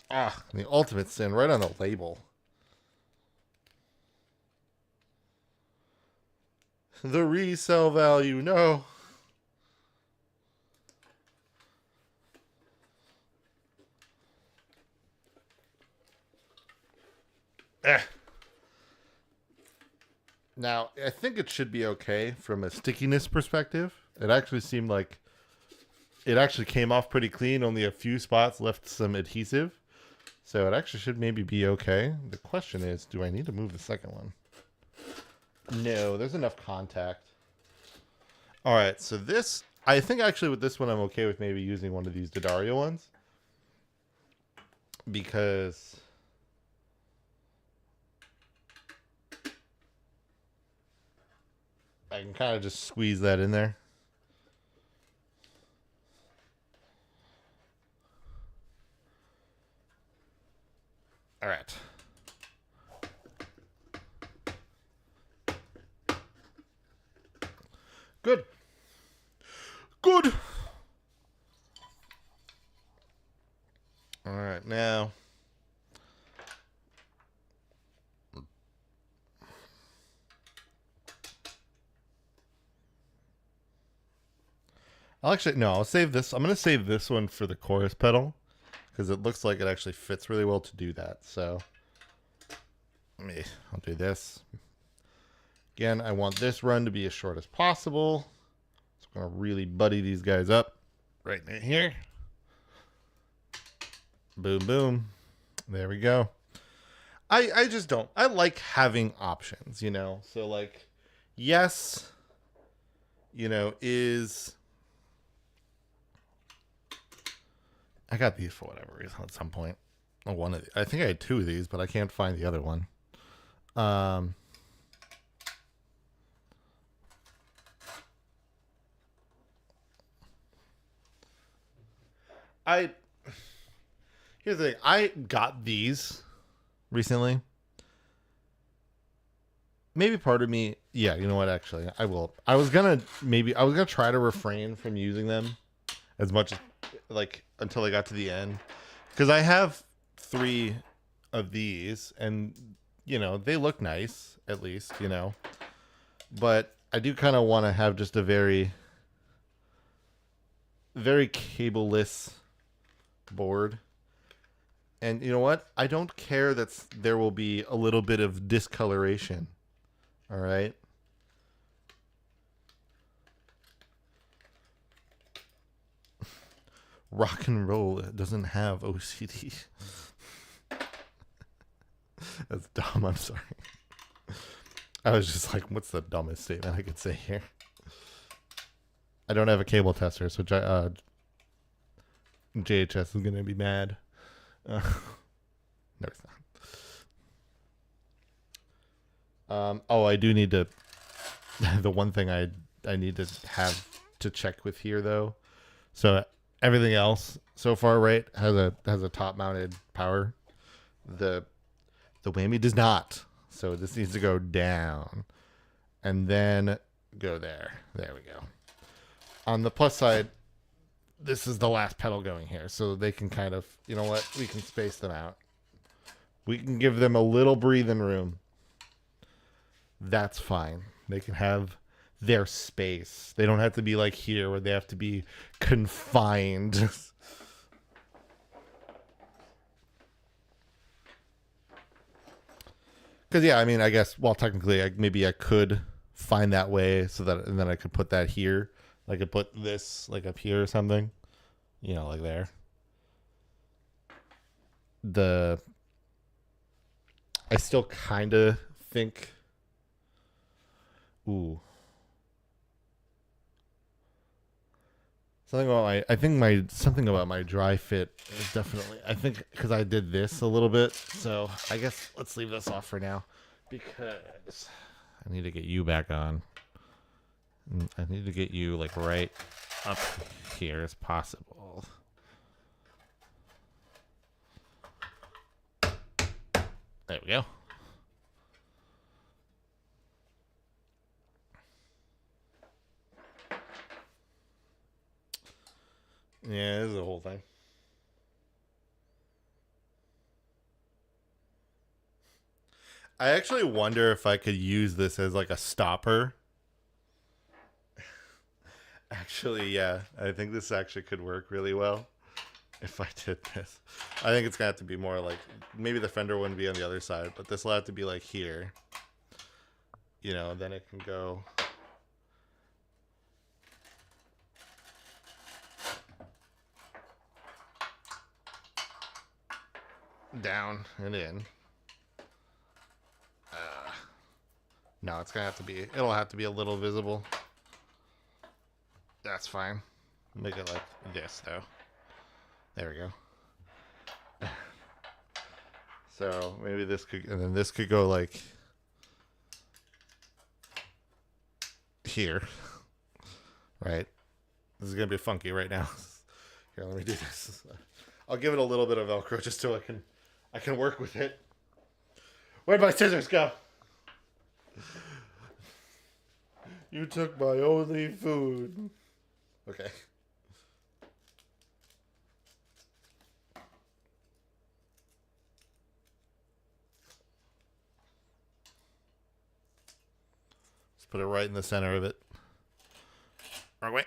Ah, the ultimate sin, right on the label. The resale value, no. Now, I think it should be okay from a stickiness perspective. It actually seemed like it actually came off pretty clean. Only a few spots left some adhesive. So it actually should maybe be okay. The question is, do I need to move the second one? No, there's enough contact. All right, so this, I think actually with this one, I'm okay with maybe using one of these D'Addario ones. Because I can kind of just squeeze that in there. All right. Good. Good. All right, now. I'll save this. I'm going to save this one for the chorus pedal because it looks like it actually fits really well to do that. So I'll do this. Again, I want this run to be as short as possible. So I'm going to really buddy these guys up right here. Boom, boom. There we go. I just don't. I like having options, you know. So like, yes, you know, I got these for whatever reason at some point. I think I had two of these, but I can't find the other one. Here's the thing. I got these recently. Maybe part of me, yeah, you know what, actually, I will. I was gonna try to refrain from using them as much as, like, until I got to the end. Because I have 3 of these, and, you know, they look nice, at least, you know. But I do kind of want to have just a very, very cable-less board. And you know what? I don't care that there will be a little bit of discoloration. All right. Rock and roll doesn't have OCD. That's dumb. I'm sorry. I was just like, what's the dumbest statement I could say here? I don't have a cable tester, so JHS is going to be mad. No, it's not. Oh, I do need to. The one thing I need to have to check with here, though. So everything else so far, right, has a top mounted power. The whammy does not. So this needs to go down, and then go there. There we go. On the plus side, this is the last pedal going here, so they can kind of, you know what, we can space them out. We can give them a little breathing room. That's fine. They can have their space. They don't have to be like here where they have to be confined. Because, yeah, I mean, I guess, well, technically, maybe I could find that way so that, and then I could put that here. I could put this, like, up here or something. You know, like there. I still kind of think... Ooh. Something about my dry fit is definitely, I think, because I did this a little bit. So I guess let's leave this off for now because I need to get you back on. I need to get you like right up here as possible. There we go. Yeah, this is the whole thing. I actually wonder if I could use this as like a stopper. Actually, yeah, I think this actually could work really well if I did this. I think it's gonna have to be more like, maybe the fender wouldn't be on the other side, but this will have to be like here. You know, then it can go. down and in. No, it's gonna have to be. It'll have to be a little visible. That's fine. Make it like this though. There we go. So maybe this could, and then this could go like here, right? This is gonna be funky right now. Here, let me do this. I'll give it a little bit of Velcro just so I can work with it. Where'd my scissors go? You took my only food. Okay. Let's put it right in the center of it. Wrong way.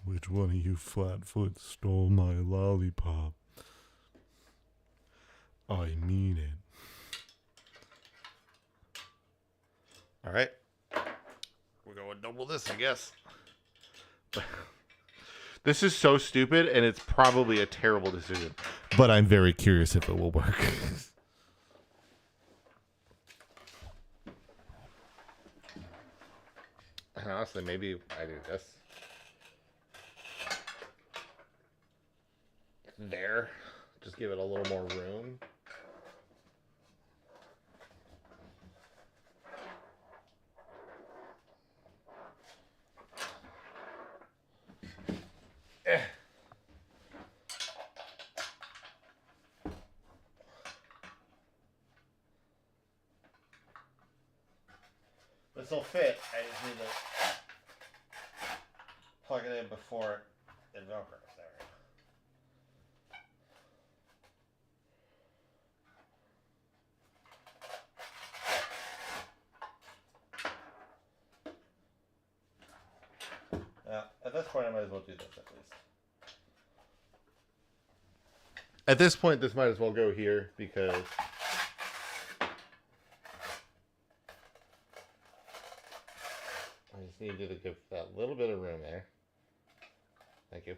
Which one of you flatfoot stole my lollipop? I mean it. All right. We're going to double this, I guess. This is so stupid, and it's probably a terrible decision. But I'm very curious if it will work. And honestly, maybe I do this. There. Just give it a little more room. This will fit. I just need to plug it in before it velcros. At this point, I might as well do this at least. At this point, this might as well go here because I just needed to give that little bit of room there. Thank you.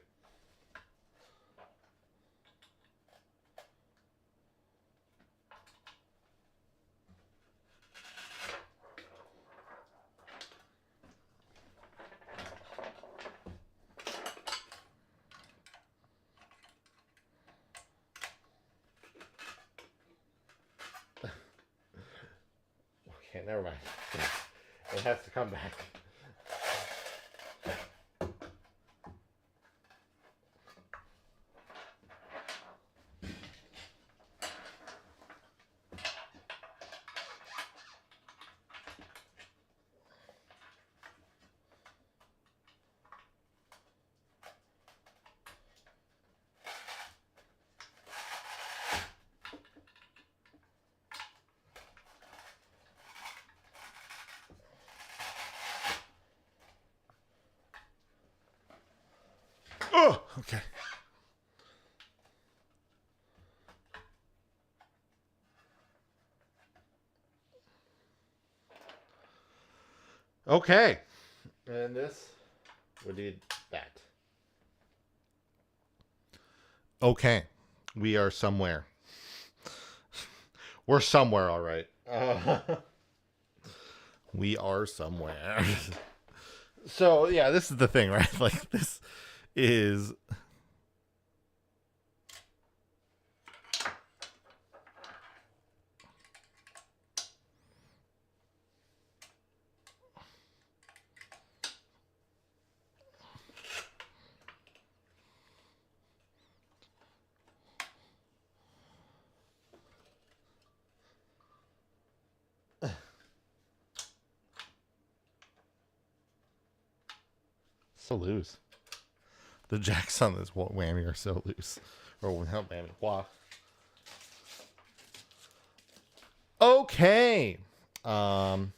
Okay, never mind. It has to come back. Oh, okay. Okay. And this, we need that. Okay. We are somewhere. We're somewhere, all right. We are somewhere. So, yeah, this is the thing, right? Like, this is so loose. The jacks on this whammy are so loose. Or not whammy. Wah. Okay. Awesome.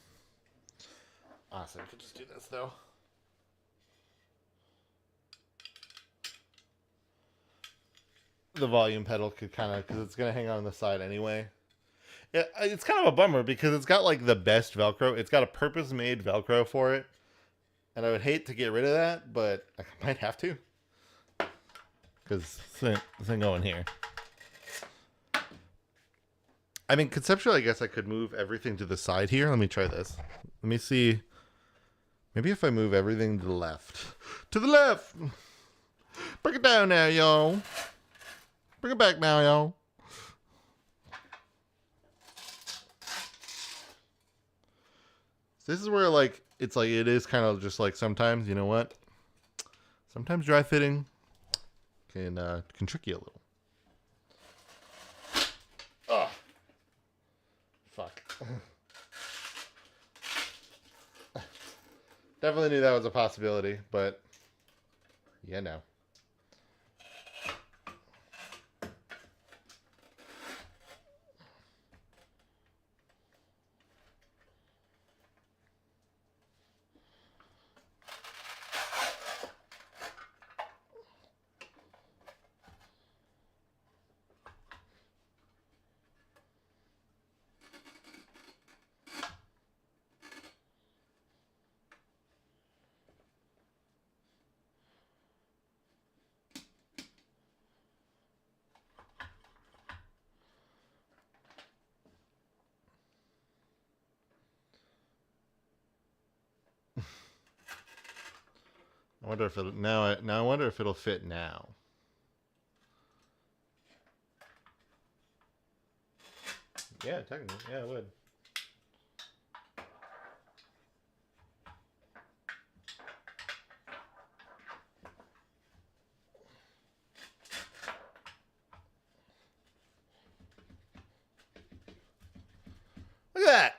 I could just do this though. The volume pedal could kind of, because it's going to hang on the side anyway. Yeah, it's kind of a bummer because it's got like the best Velcro. It's got a purpose-made Velcro for it. And I would hate to get rid of that, but I might have to. Because this ain't going here. I mean, conceptually, I guess I could move everything to the side here. Let me try this. Let me see. Maybe if I move everything to the left. To the left! Bring it down now, y'all. Bring it back now, y'all. This is where, like, it's like, it is kind of just like sometimes, you know what? Sometimes dry fitting can trick you a little. Oh. Fuck. Definitely knew that was a possibility, but yeah, no. I wonder if it'll now. I wonder if it'll fit now. Yeah, technically, yeah, it would. Look at that.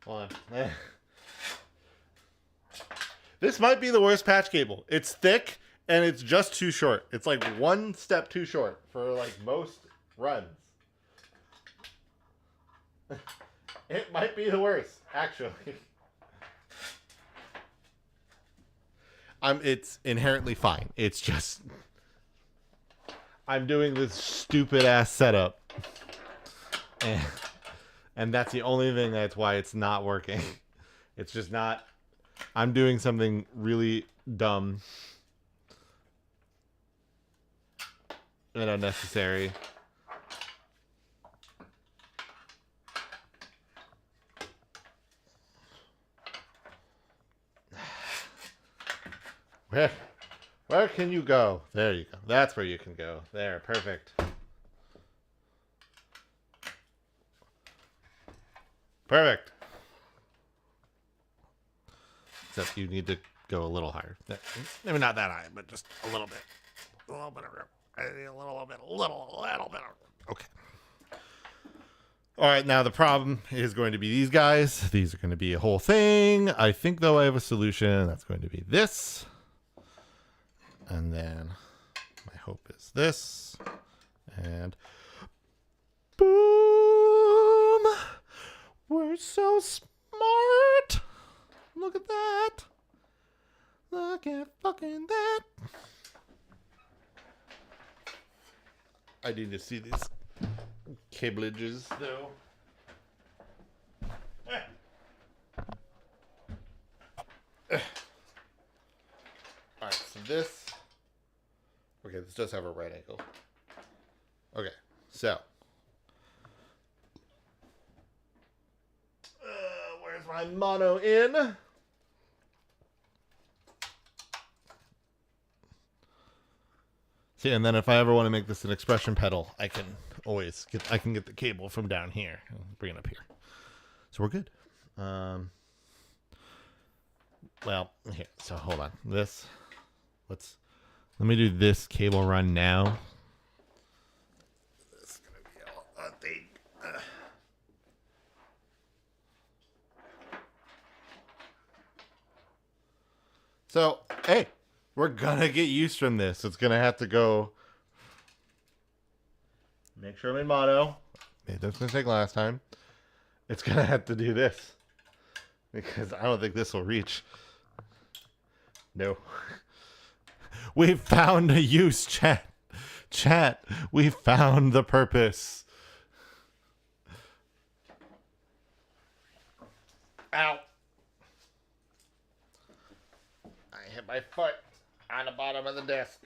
Hold on. This might be the worst patch cable. It's thick and it's just too short. It's like one step too short for like most runs. It might be the worst, actually. It's inherently fine. It's just I'm doing this stupid ass setup. And that's the only thing that's why it's not working. It's just not. I'm doing something really dumb and unnecessary. Where can you go? There you go. That's where you can go. There, perfect. Perfect. Except you need to go a little higher. Maybe not that high, but just a little bit. A little bit. A little bit. Okay. All right, now the problem is going to be these guys. These are going to be a whole thing. I think, though, I have a solution. That's going to be this. And then my hope is this. And boom. We're so smart. Look at that. Look at fucking that. I need to see these cablages, though. Alright, so this. Okay, this does have a right angle. Okay, so. Where's my mono in? See, and then if I ever want to make this an expression pedal, I can always get the cable from down here and bring it up here. So we're good. Well, here. So hold on. Let me do this cable run now. This is gonna be a thing. So, hey, we're gonna get used from this. It's gonna have to go. Make sure I'm in mono. Made this mistake last time. It's gonna have to do this because I don't think this will reach. No. We found a use, chat. Chat, we found the purpose. Ow. I hit my foot on the bottom of the desk.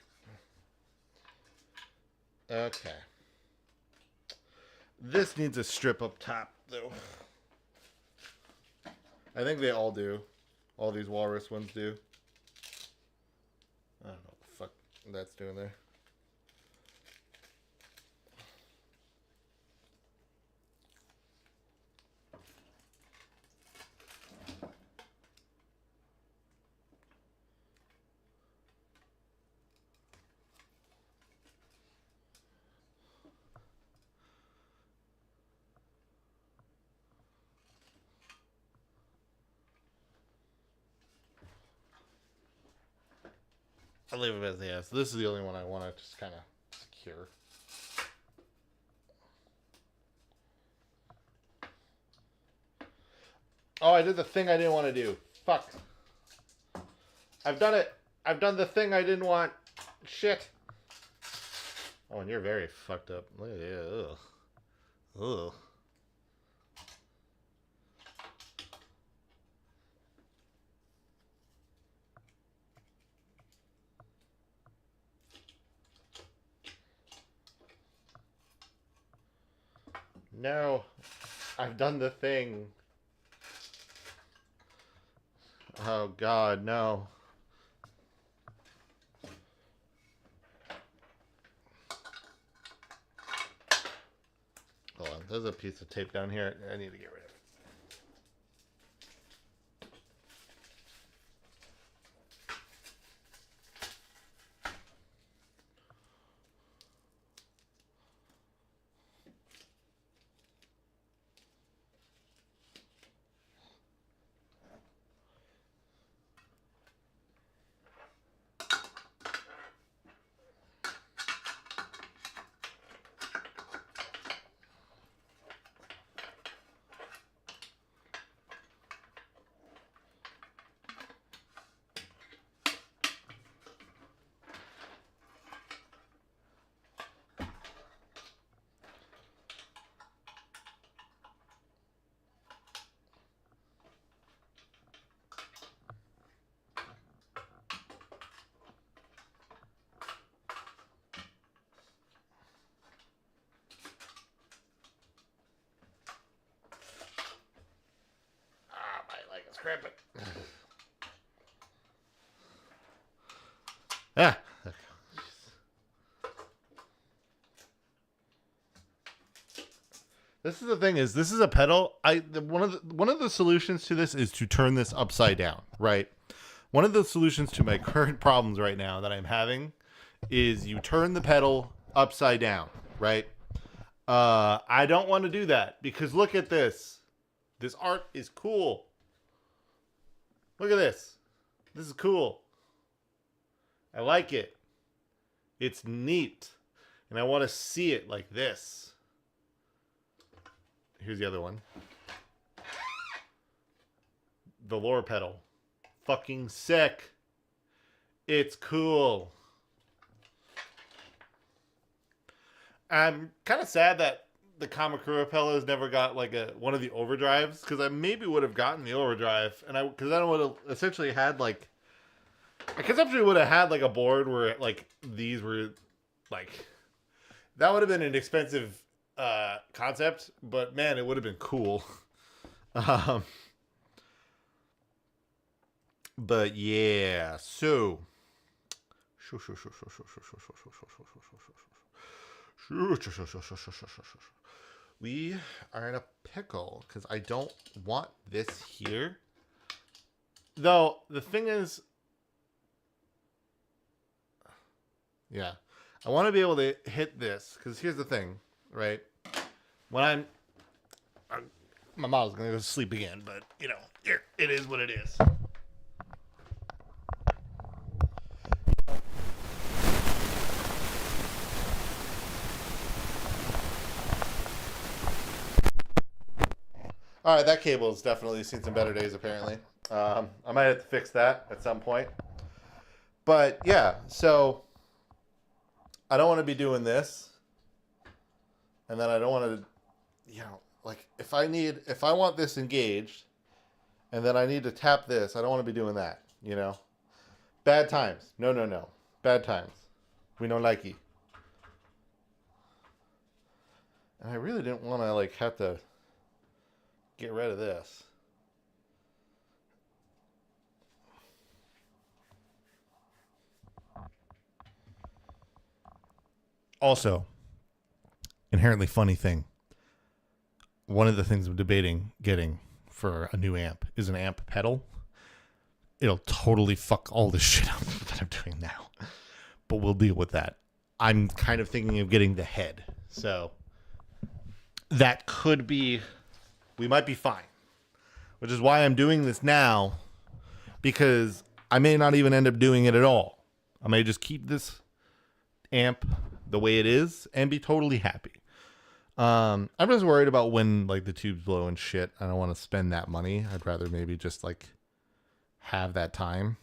Okay. This needs a strip up top, though. I think they all do. All these walrus ones do. I don't know what the fuck that's doing there. I'll leave it as it is. This is the only one I want to just kind of secure. Oh, I did the thing I didn't want to do. Fuck. I've done it. I've done the thing I didn't want. Shit. Oh, and you're very fucked up. Look at you. Ugh. Ugh. No. I've done the thing. Oh, God, no. Hold on. There's a piece of tape down here. I need to get rid of it. Scrap it. Ah. This is the thing is this is a pedal. One of the solutions to this is to turn this upside down, right? One of the solutions to my current problems right now that I'm having is you turn the pedal upside down, right? I don't want to do that because look at this. This art is cool. Look at this. This is cool. I like it. It's neat. And I want to see it like this. Here's the other one. The lower pedal. Fucking sick. It's cool. I'm kind of sad that the Kamakura Pellas never got like one of the overdrives because I maybe would have gotten the overdrive and because I would have essentially had like I conceptually would have had like a board where like these were like that would have been an expensive concept, but man, it would have been cool. But yeah, so we are in a pickle because I don't want this here. Though, the thing is... Yeah. I want to be able to hit this because here's the thing, right? When my model's going to go to sleep again, but, you know, it is what it is. All right, that cable has definitely seen some better days, apparently. I might have to fix that at some point. But yeah, so I don't want to be doing this. And then I don't want to, like if I want this engaged and then I need to tap this, I don't want to be doing that, Bad times. No. Bad times. We don't like it. And I really didn't want to have to get rid of this. Also, inherently funny thing. One of the things I'm debating getting for a new amp is an amp pedal. It'll totally fuck all this shit up that I'm doing now. But we'll deal with that. I'm kind of thinking of getting the head. So that could be, we might be fine. Which is why I'm doing this now. Because I may not even end up doing it at all. I may just keep this amp the way it is and be totally happy. I'm just worried about when the tubes blow and shit. I don't want to spend that money. I'd rather maybe just have that time.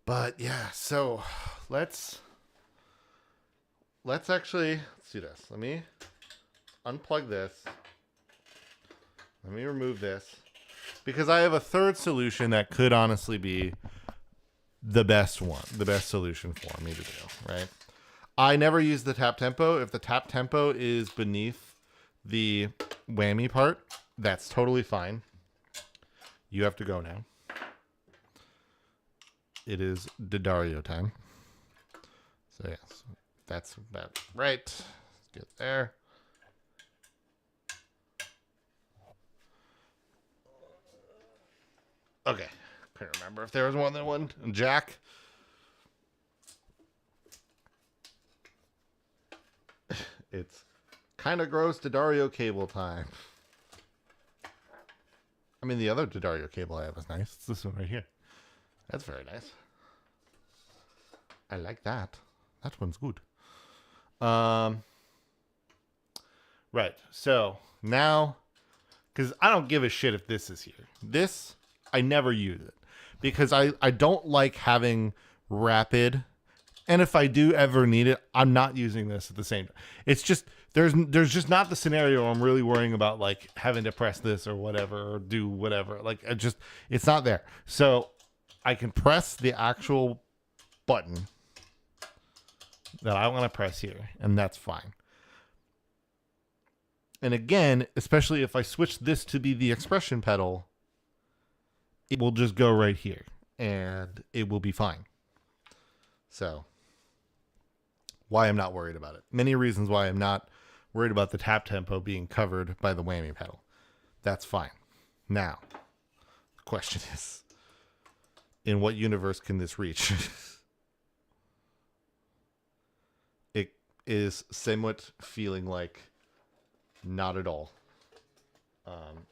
But yeah, so let's do this. Let me unplug this. Let me remove this. Because I have a third solution that could honestly be the best solution for me to do, right? I never use the tap tempo. If the tap tempo is beneath the whammy part, that's totally fine. You have to go now. It is D'Addario time. So yes, that's about right. Let's get there. Okay. Couldn't remember if there was more than one. Jack. It's kind of gross D'Addario cable time. I mean, the other D'Addario cable I have is nice. It's this one right here. That's very nice. I like that. That one's good. Right. So now, because I don't give a shit if this is here. This, I never use it. Because I don't like having rapid. And if I do ever need it, I'm not using this at the same time. It's just, there's just not the scenario where I'm really worrying about having to press this or whatever, or do whatever. It's not there. So I can press the actual button that I want to press here, and that's fine. And again, especially if I switch this to be the expression pedal, it will just go right here, and it will be fine. So, why I'm not worried about it. Many reasons why I'm not worried about the tap tempo being covered by the whammy pedal. That's fine. Now, the question is, in what universe can this reach? It is somewhat feeling like not at all.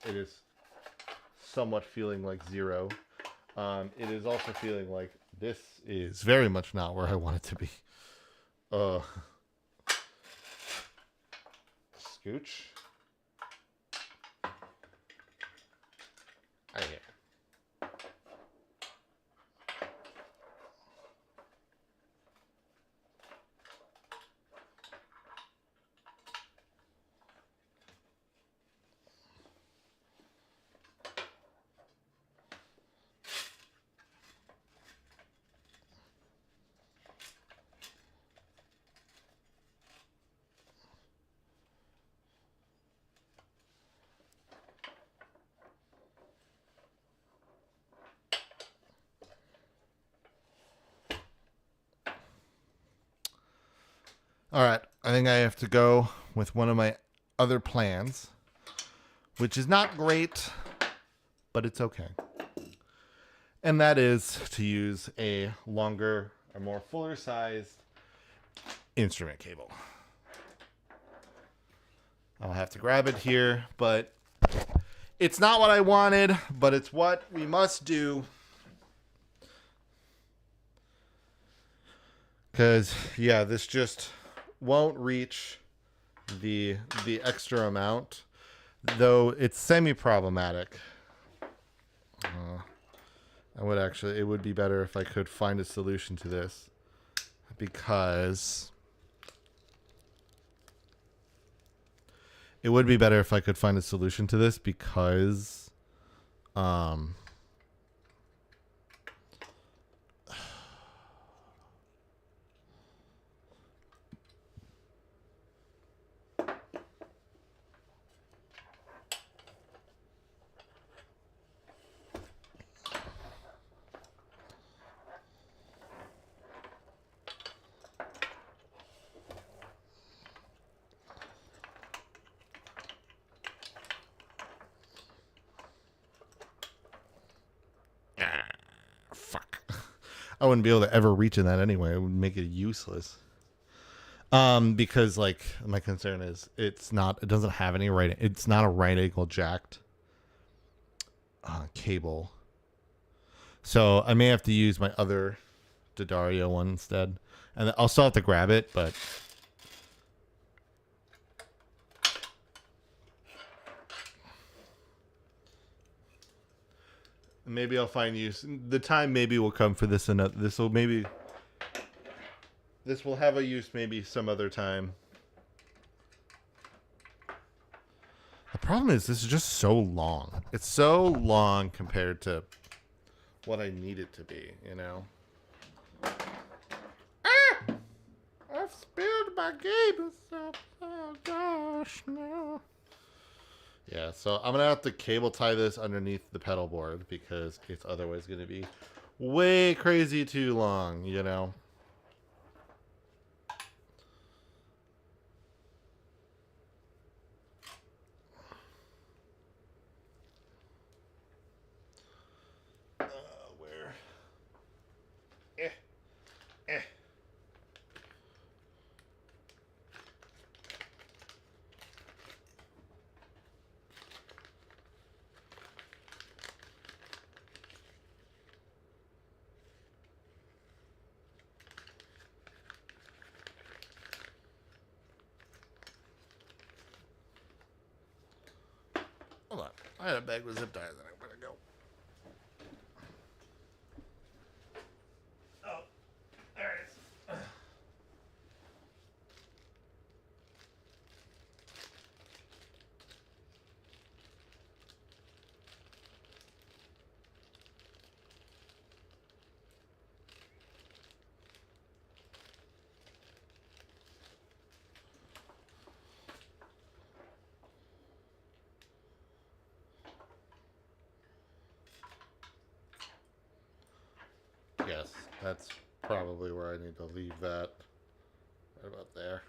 It is somewhat feeling like 0. It is also feeling like this is very much not where I want it to be. Scooch. Right here. All right, I think I have to go with one of my other plans, which is not great, but it's okay. And that is to use a longer, a more fuller sized instrument cable. I'll have to grab it here, but it's not what I wanted, but it's what we must do. Because, yeah, this just won't reach the extra amount though it's semi-problematic. It would be better if I could find a solution to this, because it would be better if I could find a solution to this because, um, fuck, I wouldn't be able to ever reach in that anyway. It would make it useless. Because like my concern is it doesn't have any it's not a right angle jacked cable. So I may have to use my other D'Addario one instead. And I'll still have to grab it, but maybe I'll find use. The time maybe will come for this, and this will have a use maybe some other time. The problem is this is just so long. It's so long compared to what I need it to be, you know? Ah! I've spilled my game stuff. Oh gosh, no. Yeah, so I'm going to have to cable tie this underneath the pedal board because it's otherwise going to be way crazy too long, you know? Where? Eh. Hold on. I had a bag with zip ties in it. Where'd it go? Oh, there it is. Yes, that's probably where I need to leave that. Right about there.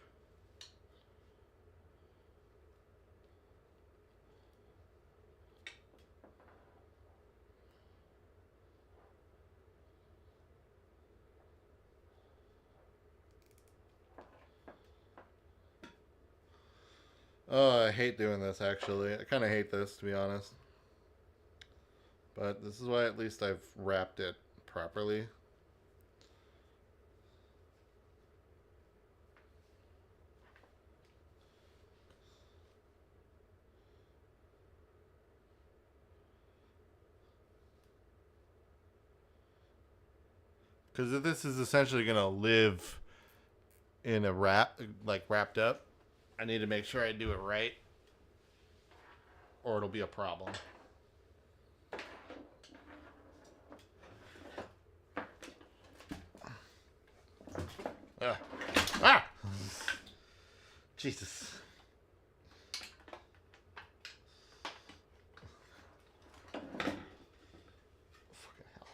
Oh, I hate doing this, actually. I kind of hate this, to be honest. But this is why at least I've wrapped it properly. Because if this is essentially going to live in a wrapped up, I need to make sure I do it right, or it'll be a problem. Ah! Jesus. Fucking hell.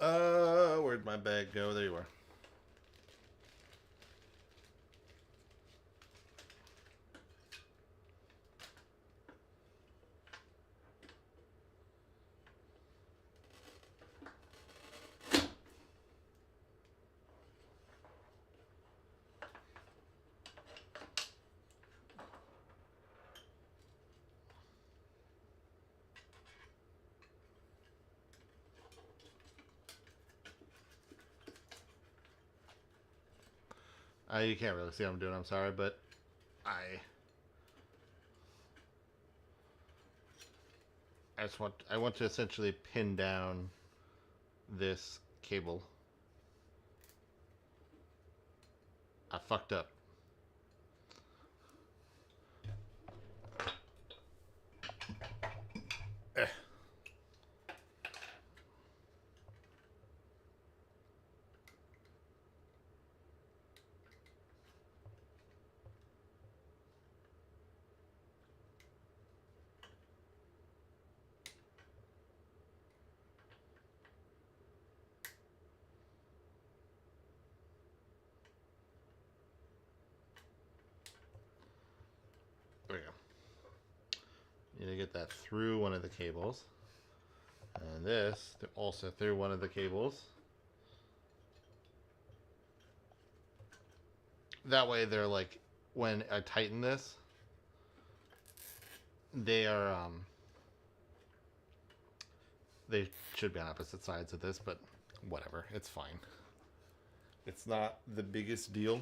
Where'd my bag go? There you are. You can't really see what I'm doing. I'm sorry, but I want to essentially pin down this cable. I fucked up. Eh. There we go. You need to get that through one of the cables. And this also through one of the cables. That way they're like, when I tighten this, they are, they should be on opposite sides of this, but whatever, it's fine. It's not the biggest deal.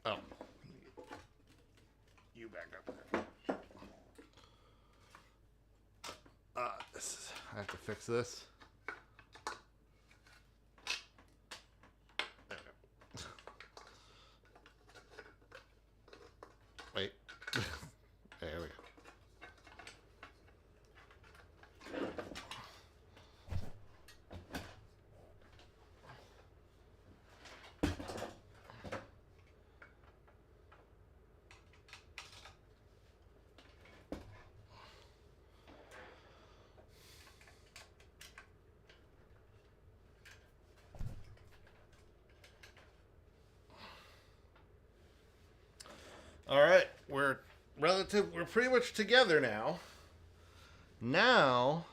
Oh. You back up there. I have to fix this. There we go. Wait. There we go. All right, we're pretty much together now. Now,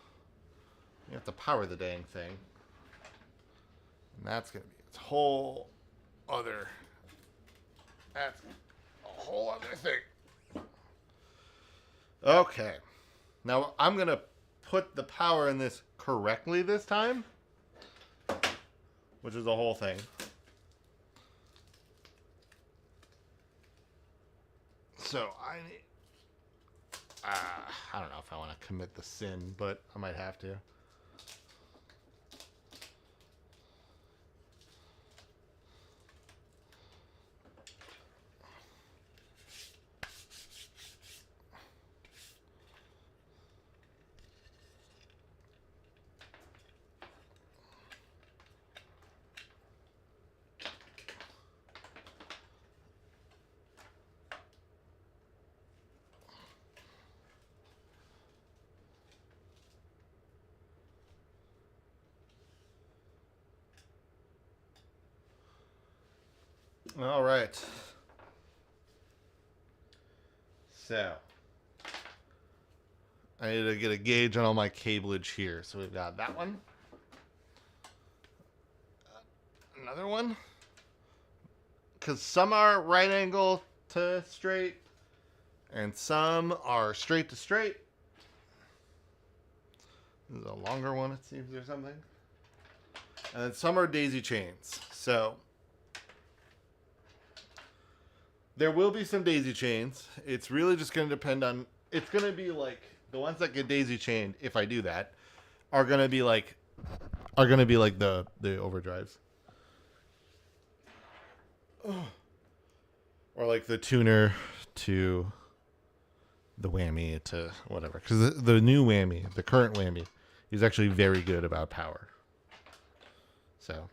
you have to power the dang thing. And that's going to be its whole other, that's a whole other thing. Okay. Now, I'm going to put the power in this correctly this time, which is the whole thing. So I don't know if I want to commit the sin, but I might have to. All right. So, I need to get a gauge on all my cableage here. So we've got that one. Another one. Because some are right angle to straight. And some are straight to straight. This is a longer one, it seems, or something. And then some are daisy chains. So, There will be some daisy chains. It's really just going to depend on. It's going to be like the ones that get daisy chained. If I do that, are going to be like the overdrives, or like the tuner to the whammy to whatever. Because the new whammy, the current whammy, is actually very good about power. So.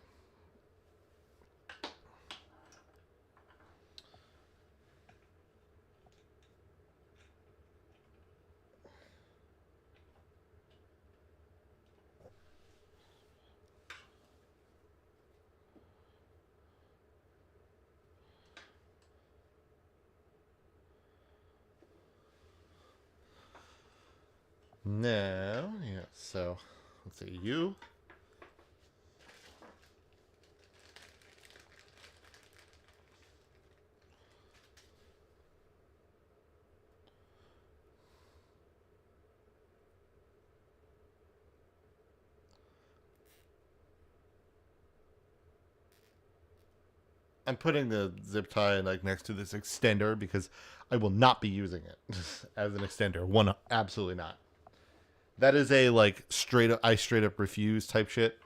No, yeah. So let's see. You. I'm putting the zip tie like next to this extender because I will not be using it as an extender. One, absolutely not. That is a like straight up. I straight up refuse type shit.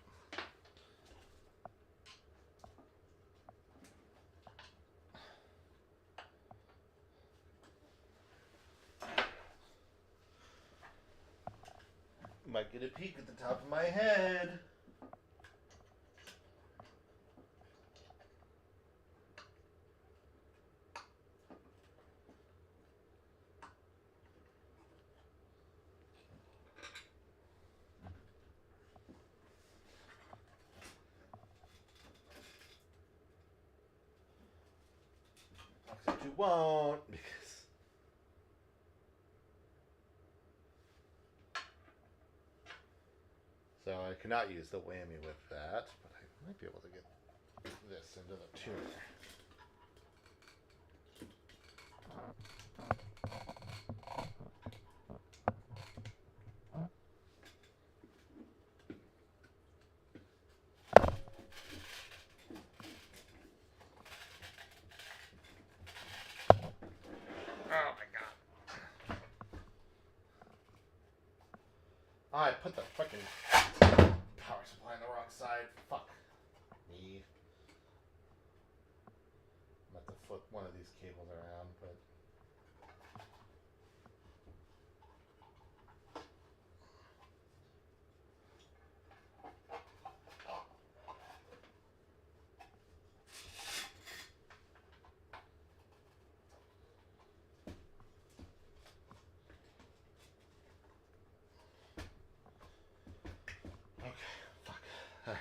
Might get a peek at the top of my head. Except you won't because. So I cannot use the whammy with that, but I might be able to get this into the tuner. Oh my god. I put the fucking power supply on the wrong side. Fuck me. I'm at to flip one of these cables around, but. Okay, fuck. Alright.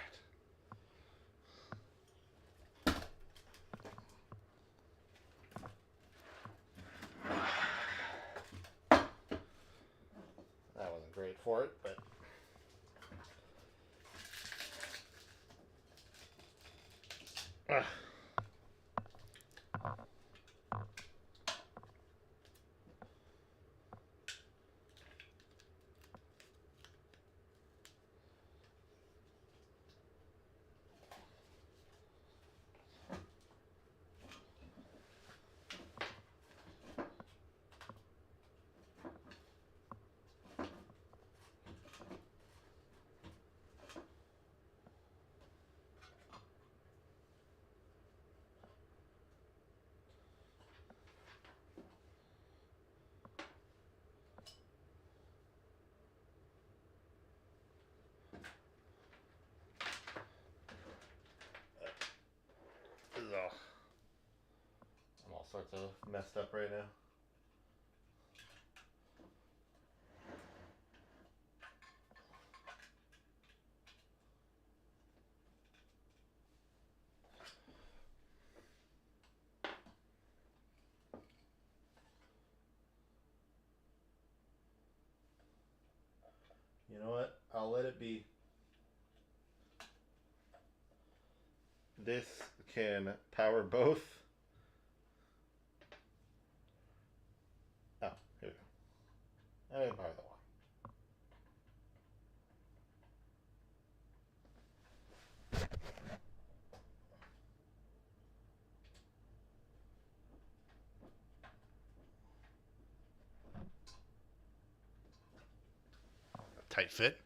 That wasn't great for it, but. Ugh. Ugh. I'm all sorts of messed up right now. You know what? I'll let it be. This can power both. Oh, here we go. I didn't power the one. tight fit.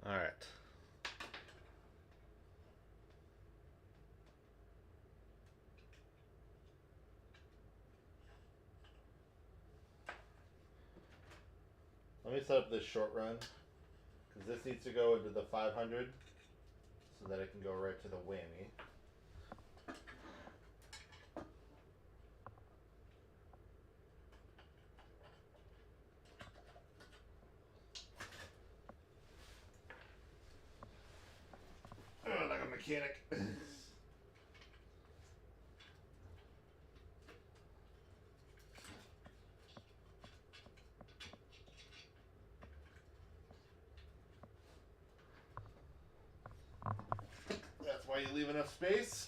All right. Let me set up this short run because this needs to go into the 500 so that it can go right to the whammy. Like a mechanic. That's why you leave enough space.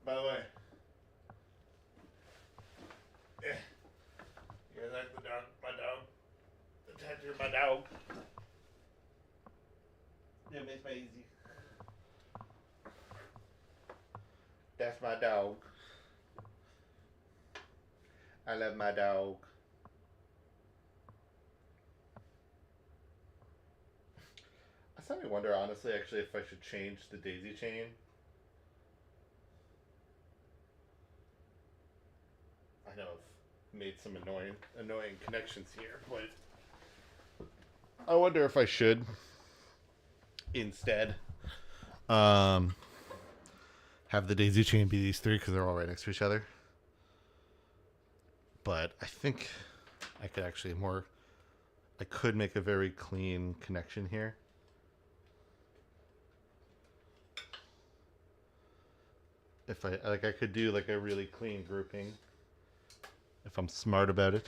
By the way, you like the dog, my dog, the tattoo of my dog. Yeah, makes my easy. That's my dog. I love my dog. I suddenly wonder, honestly, actually, if I should change the daisy chain. I know I've made some annoying connections here, but I wonder if I should instead have the daisy chain be these three because they're all right next to each other. But I think I could actually I could make a very clean connection here. If I could do like a really clean grouping if I'm smart about it.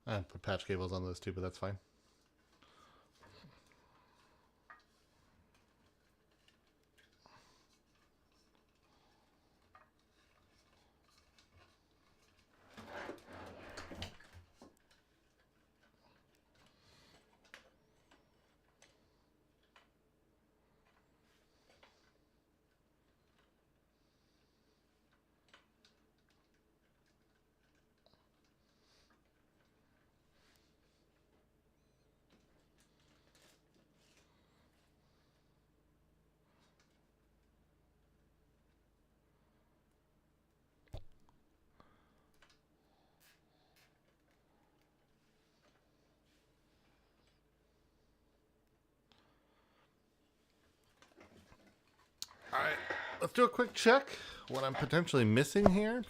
I put patch cables on those too, but that's fine. All right, let's do a quick check. What I'm potentially missing here.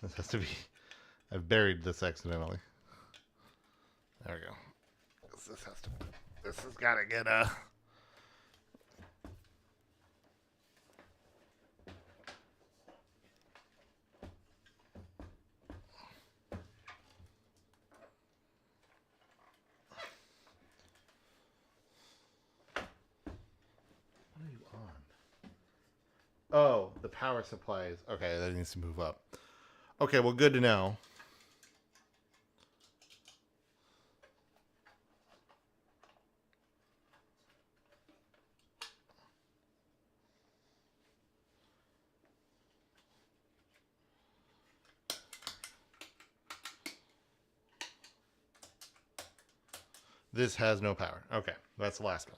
This has to be. I've buried this accidentally. There we go. This has to. This has got to get a. What are you on? Oh, the power supply is okay. That needs to move up. Okay, well, good to know. This has no power. Okay, that's the last one.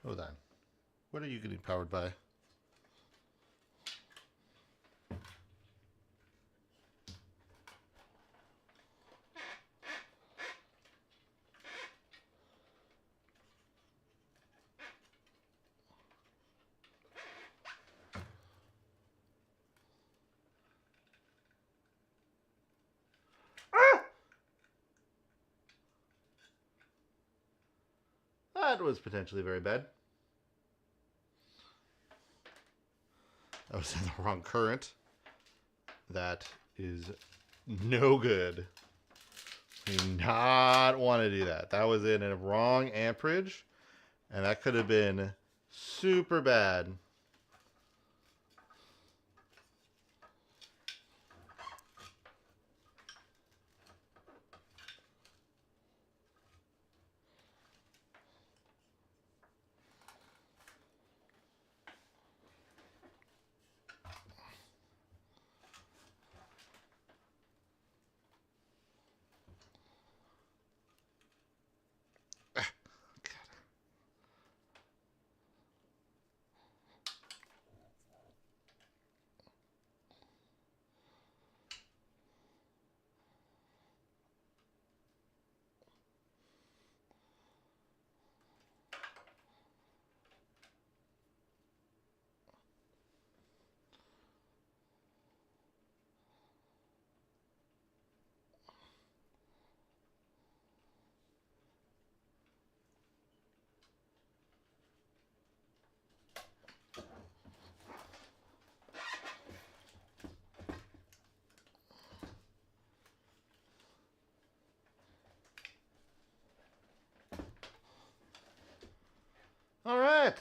Hold on. What are you getting powered by? That was potentially very bad. I was in the wrong current. That is no good. We do not want to do that. That was in a wrong amperage, and that could have been super bad. All right.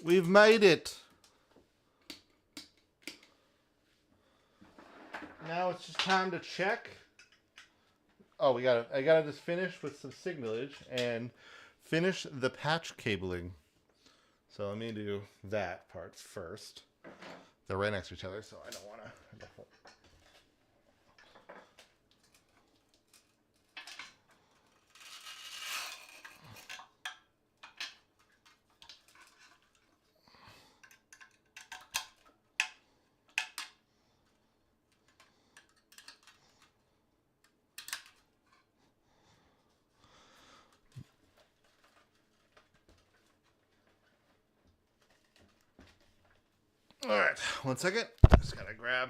We've made it. Now it's just time to check. Oh, I gotta just finish with some signalage and finish the patch cabling. So let me do that part first. They're right next to each other, so I don't want to. All right, 1 second. Just gotta grab.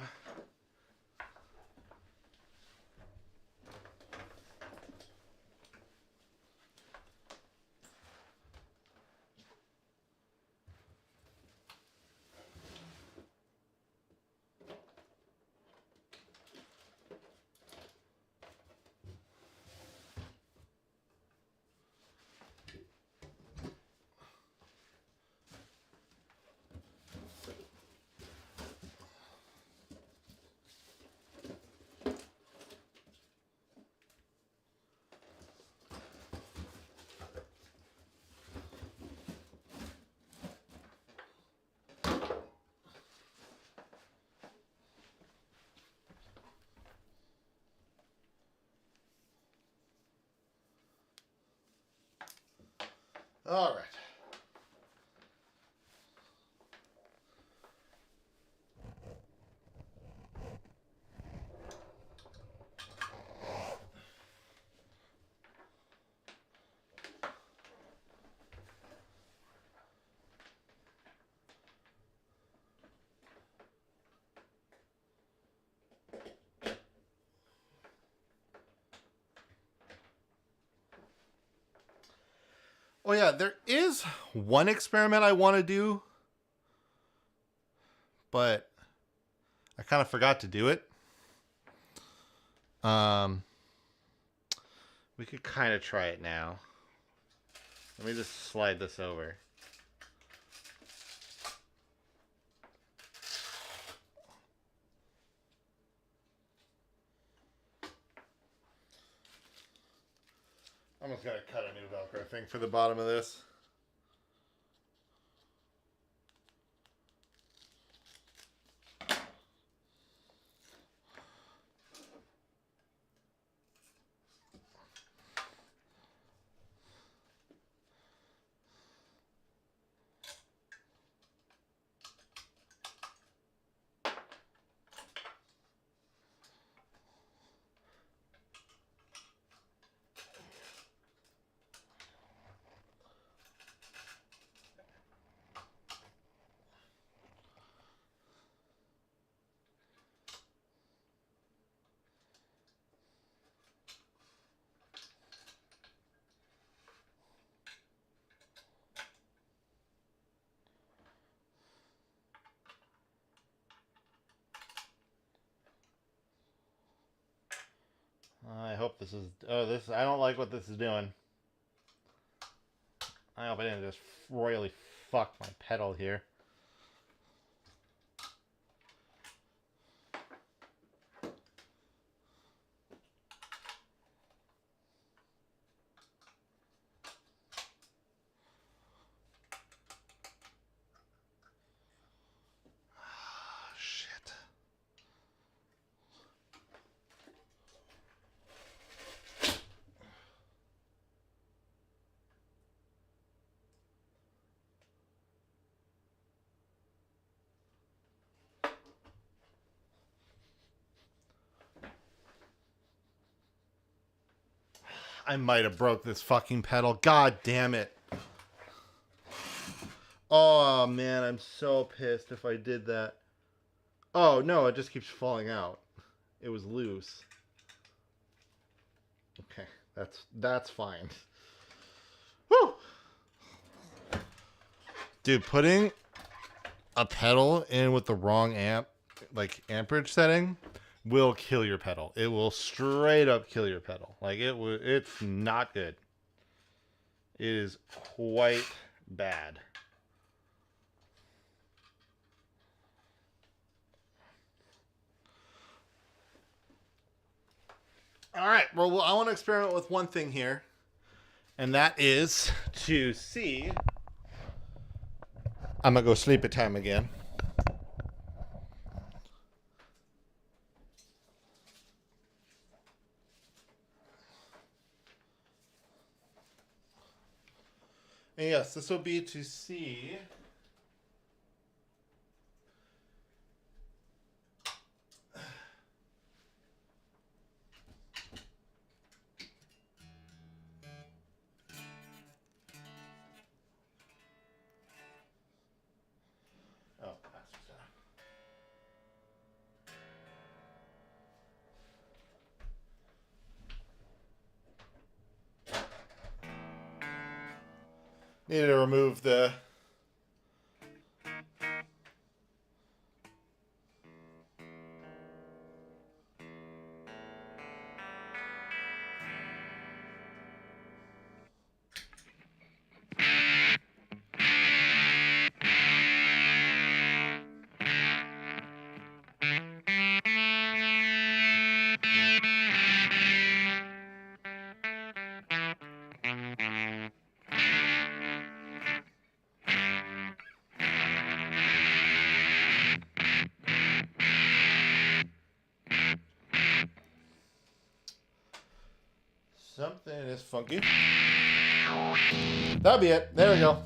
All right. Oh yeah, there is one experiment I want to do, but I kind of forgot to do it. We could kind of try it now. Let me just slide this over. I'm just gonna cut a new Velcro thing for the bottom of this. I hope this is... Oh, this... I don't like what this is doing. I hope I didn't just royally fuck my pedal here. Shit. I might have broke this fucking pedal. God damn it. Oh, man, I'm so pissed if I did that. Oh, no, it just keeps falling out. It was loose. Okay, that's fine. Woo! Dude, putting a pedal in with the wrong amperage setting will kill your pedal. It will straight up kill your pedal. Like it's not good. It is quite bad. All right, well, I want to experiment with one thing here, and that is to see. I'm gonna go sleep at time again. And yes, this will be to see. Oh, that's needed to remove the. Something is funky. That'll be it. There we go.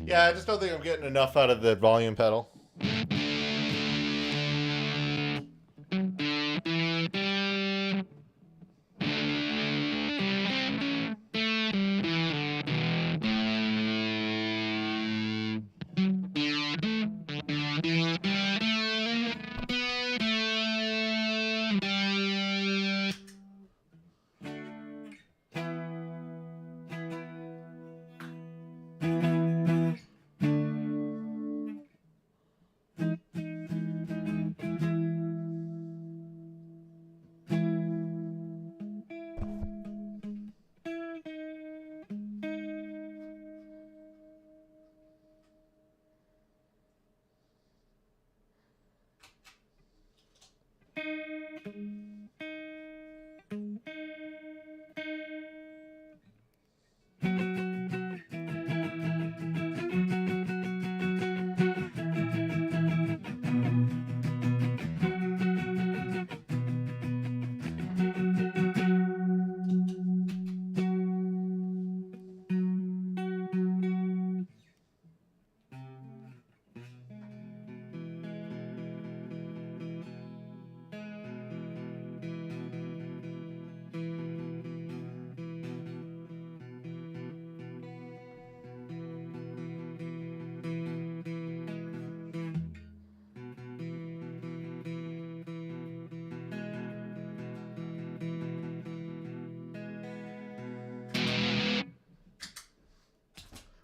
Yeah, I just don't think I'm getting enough out of the volume pedal.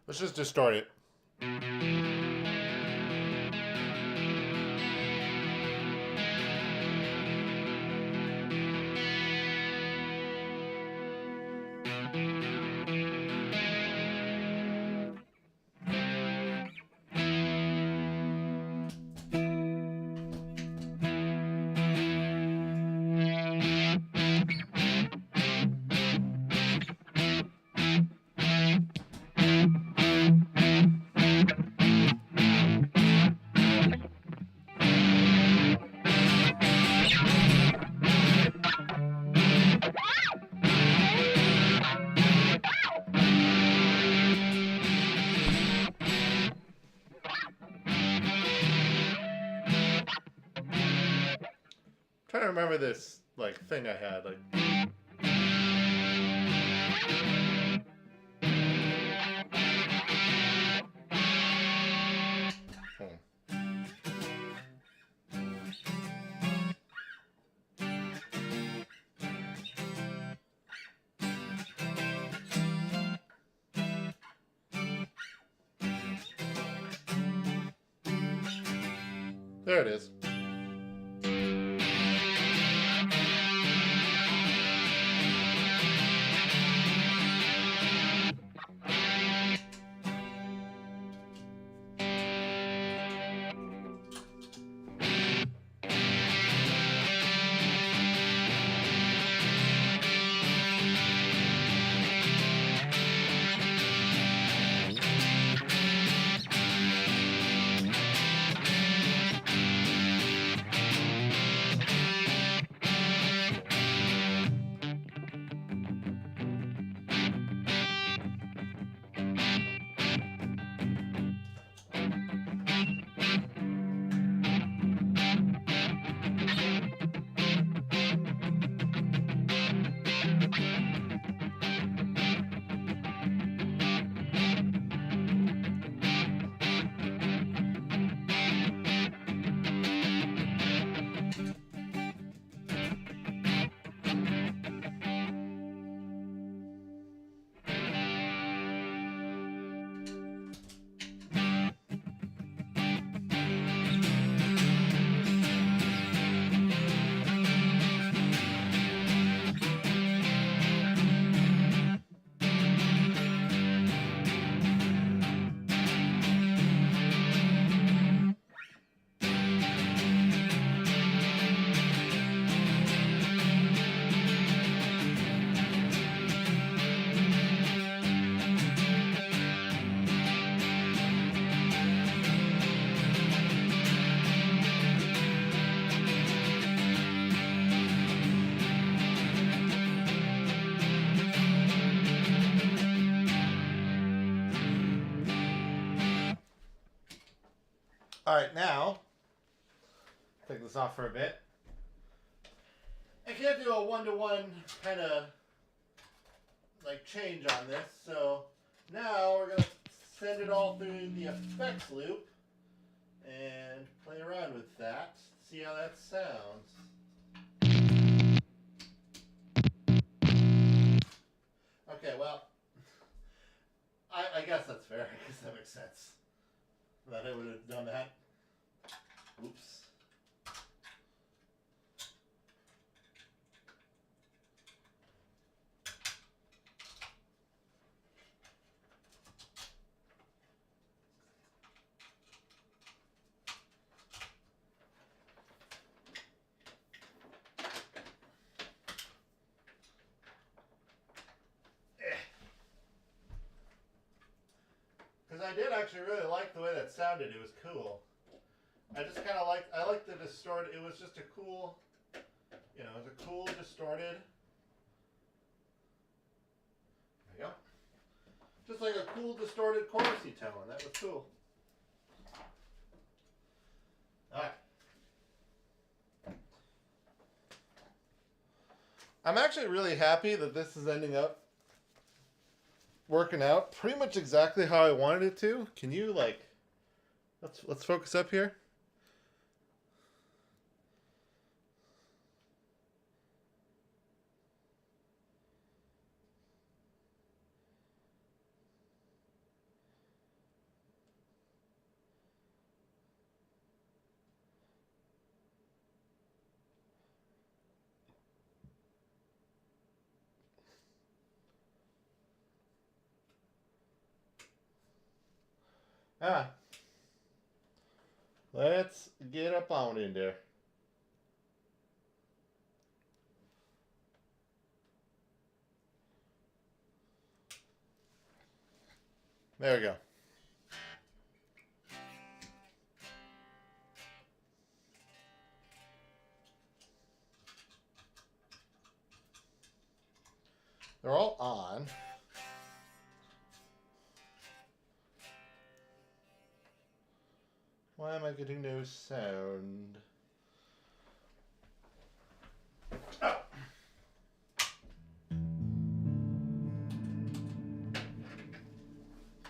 Let's just distort it. Trying to remember this like thing I had like. There it is. All right, now take this off for a bit. I can't do a one-to-one kind of like change on this, so now we're gonna send it all through the effects loop and play around with that. See how that sounds. Okay, well, I guess that's fair. I guess that makes sense. That I would have done that. Oops. Because I did actually really like the way that sounded. It was cool. I just kind of like, I like the distorted. It was just a cool, you know, it was a cool distorted. There you go. Just like a cool distorted chorusy tone. That was cool. Alright. I'm actually really happy that this is ending up working out pretty much exactly how I wanted it to. Can you like let's focus up here. Ah. Let's get up on in there. There we go. They're all on. Why am I getting no sound? Oh.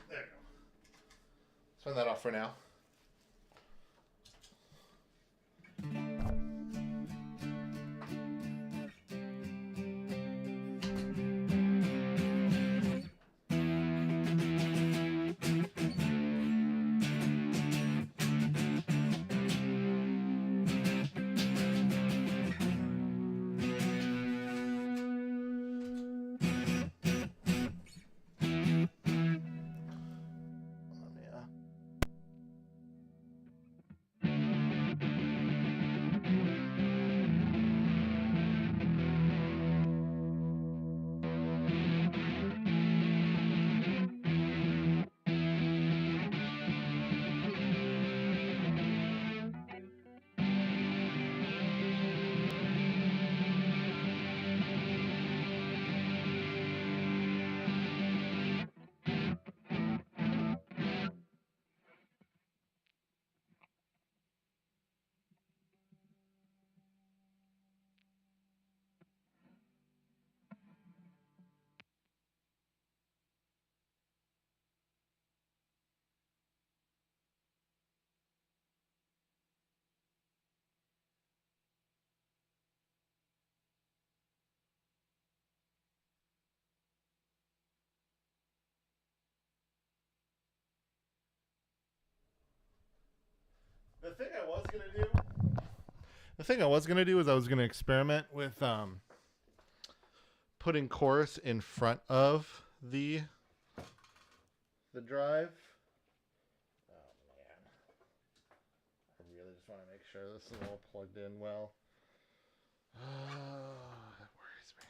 There we go. Turn that off for now. The thing I was gonna do is I was gonna experiment with putting chorus in front of the drive. Oh man, I really just want to make sure this is all plugged in well. That worries me.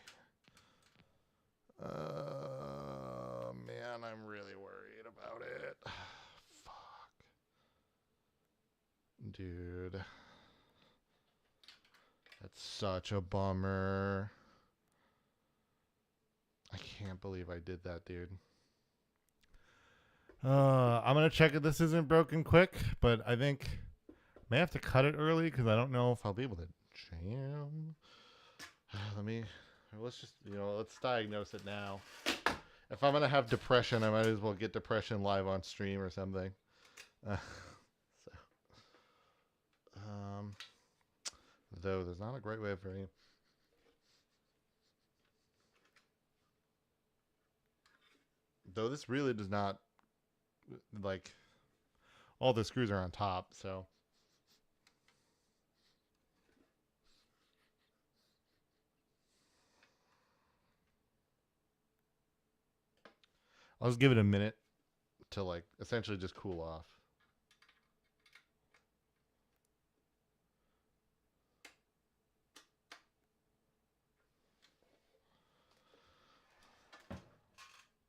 Man, I'm really worried about it. Fuck, dude. That's such a bummer. I can't believe I did that, dude. I'm gonna check if this isn't broken quick, but I think may have to cut it early because I don't know if I'll be able to jam. Let's just, let's diagnose it now. If I'm gonna have depression, I might as well get depression live on stream or something. Uh, so, though there's not a great way for you. Though this really does not, like, all the screws are on top, so. I'll just give it a minute to, like, essentially just cool off.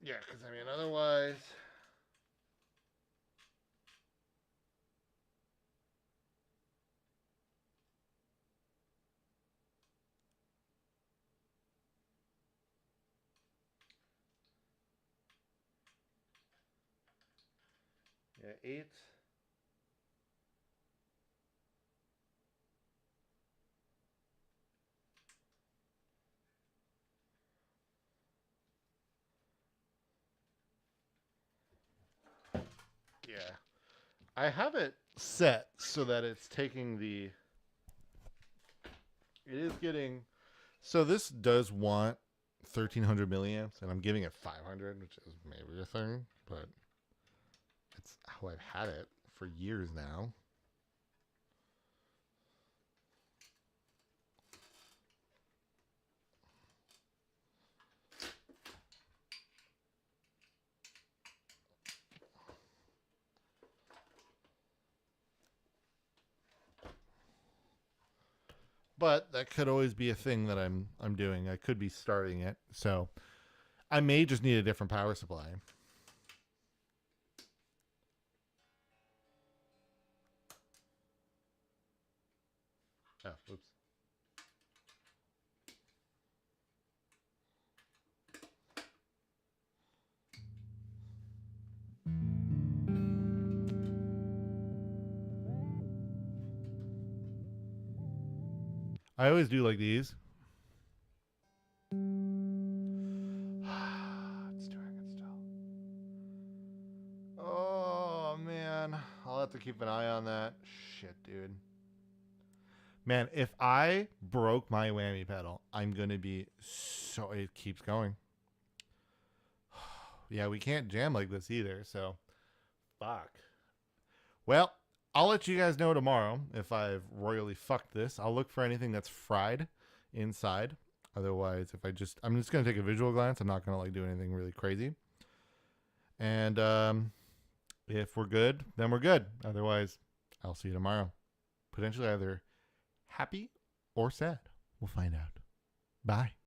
Yeah, because, I mean, otherwise... Yeah, 8. Yeah. I have it set so that it's taking the... It is getting... So this does want 1,300 milliamps, and I'm giving it 500, which is maybe a thing, but it's how I've had it for years now. But that could always be a thing that I'm doing. I could be starting it. So I may just need a different power supply. Oh, oops. I always do like these. It's doing it still. Oh, man. I'll have to keep an eye on that. Shit, dude. Man, if I broke my whammy pedal, I'm going to be so... It keeps going. Yeah, we can't jam like this either, so... Fuck. Well, I'll let you guys know tomorrow if I've royally fucked this. I'll look for anything that's fried inside. Otherwise, I'm just going to take a visual glance. I'm not going to like do anything really crazy. And if we're good, then we're good. Otherwise, I'll see you tomorrow. Potentially either happy or sad. We'll find out. Bye.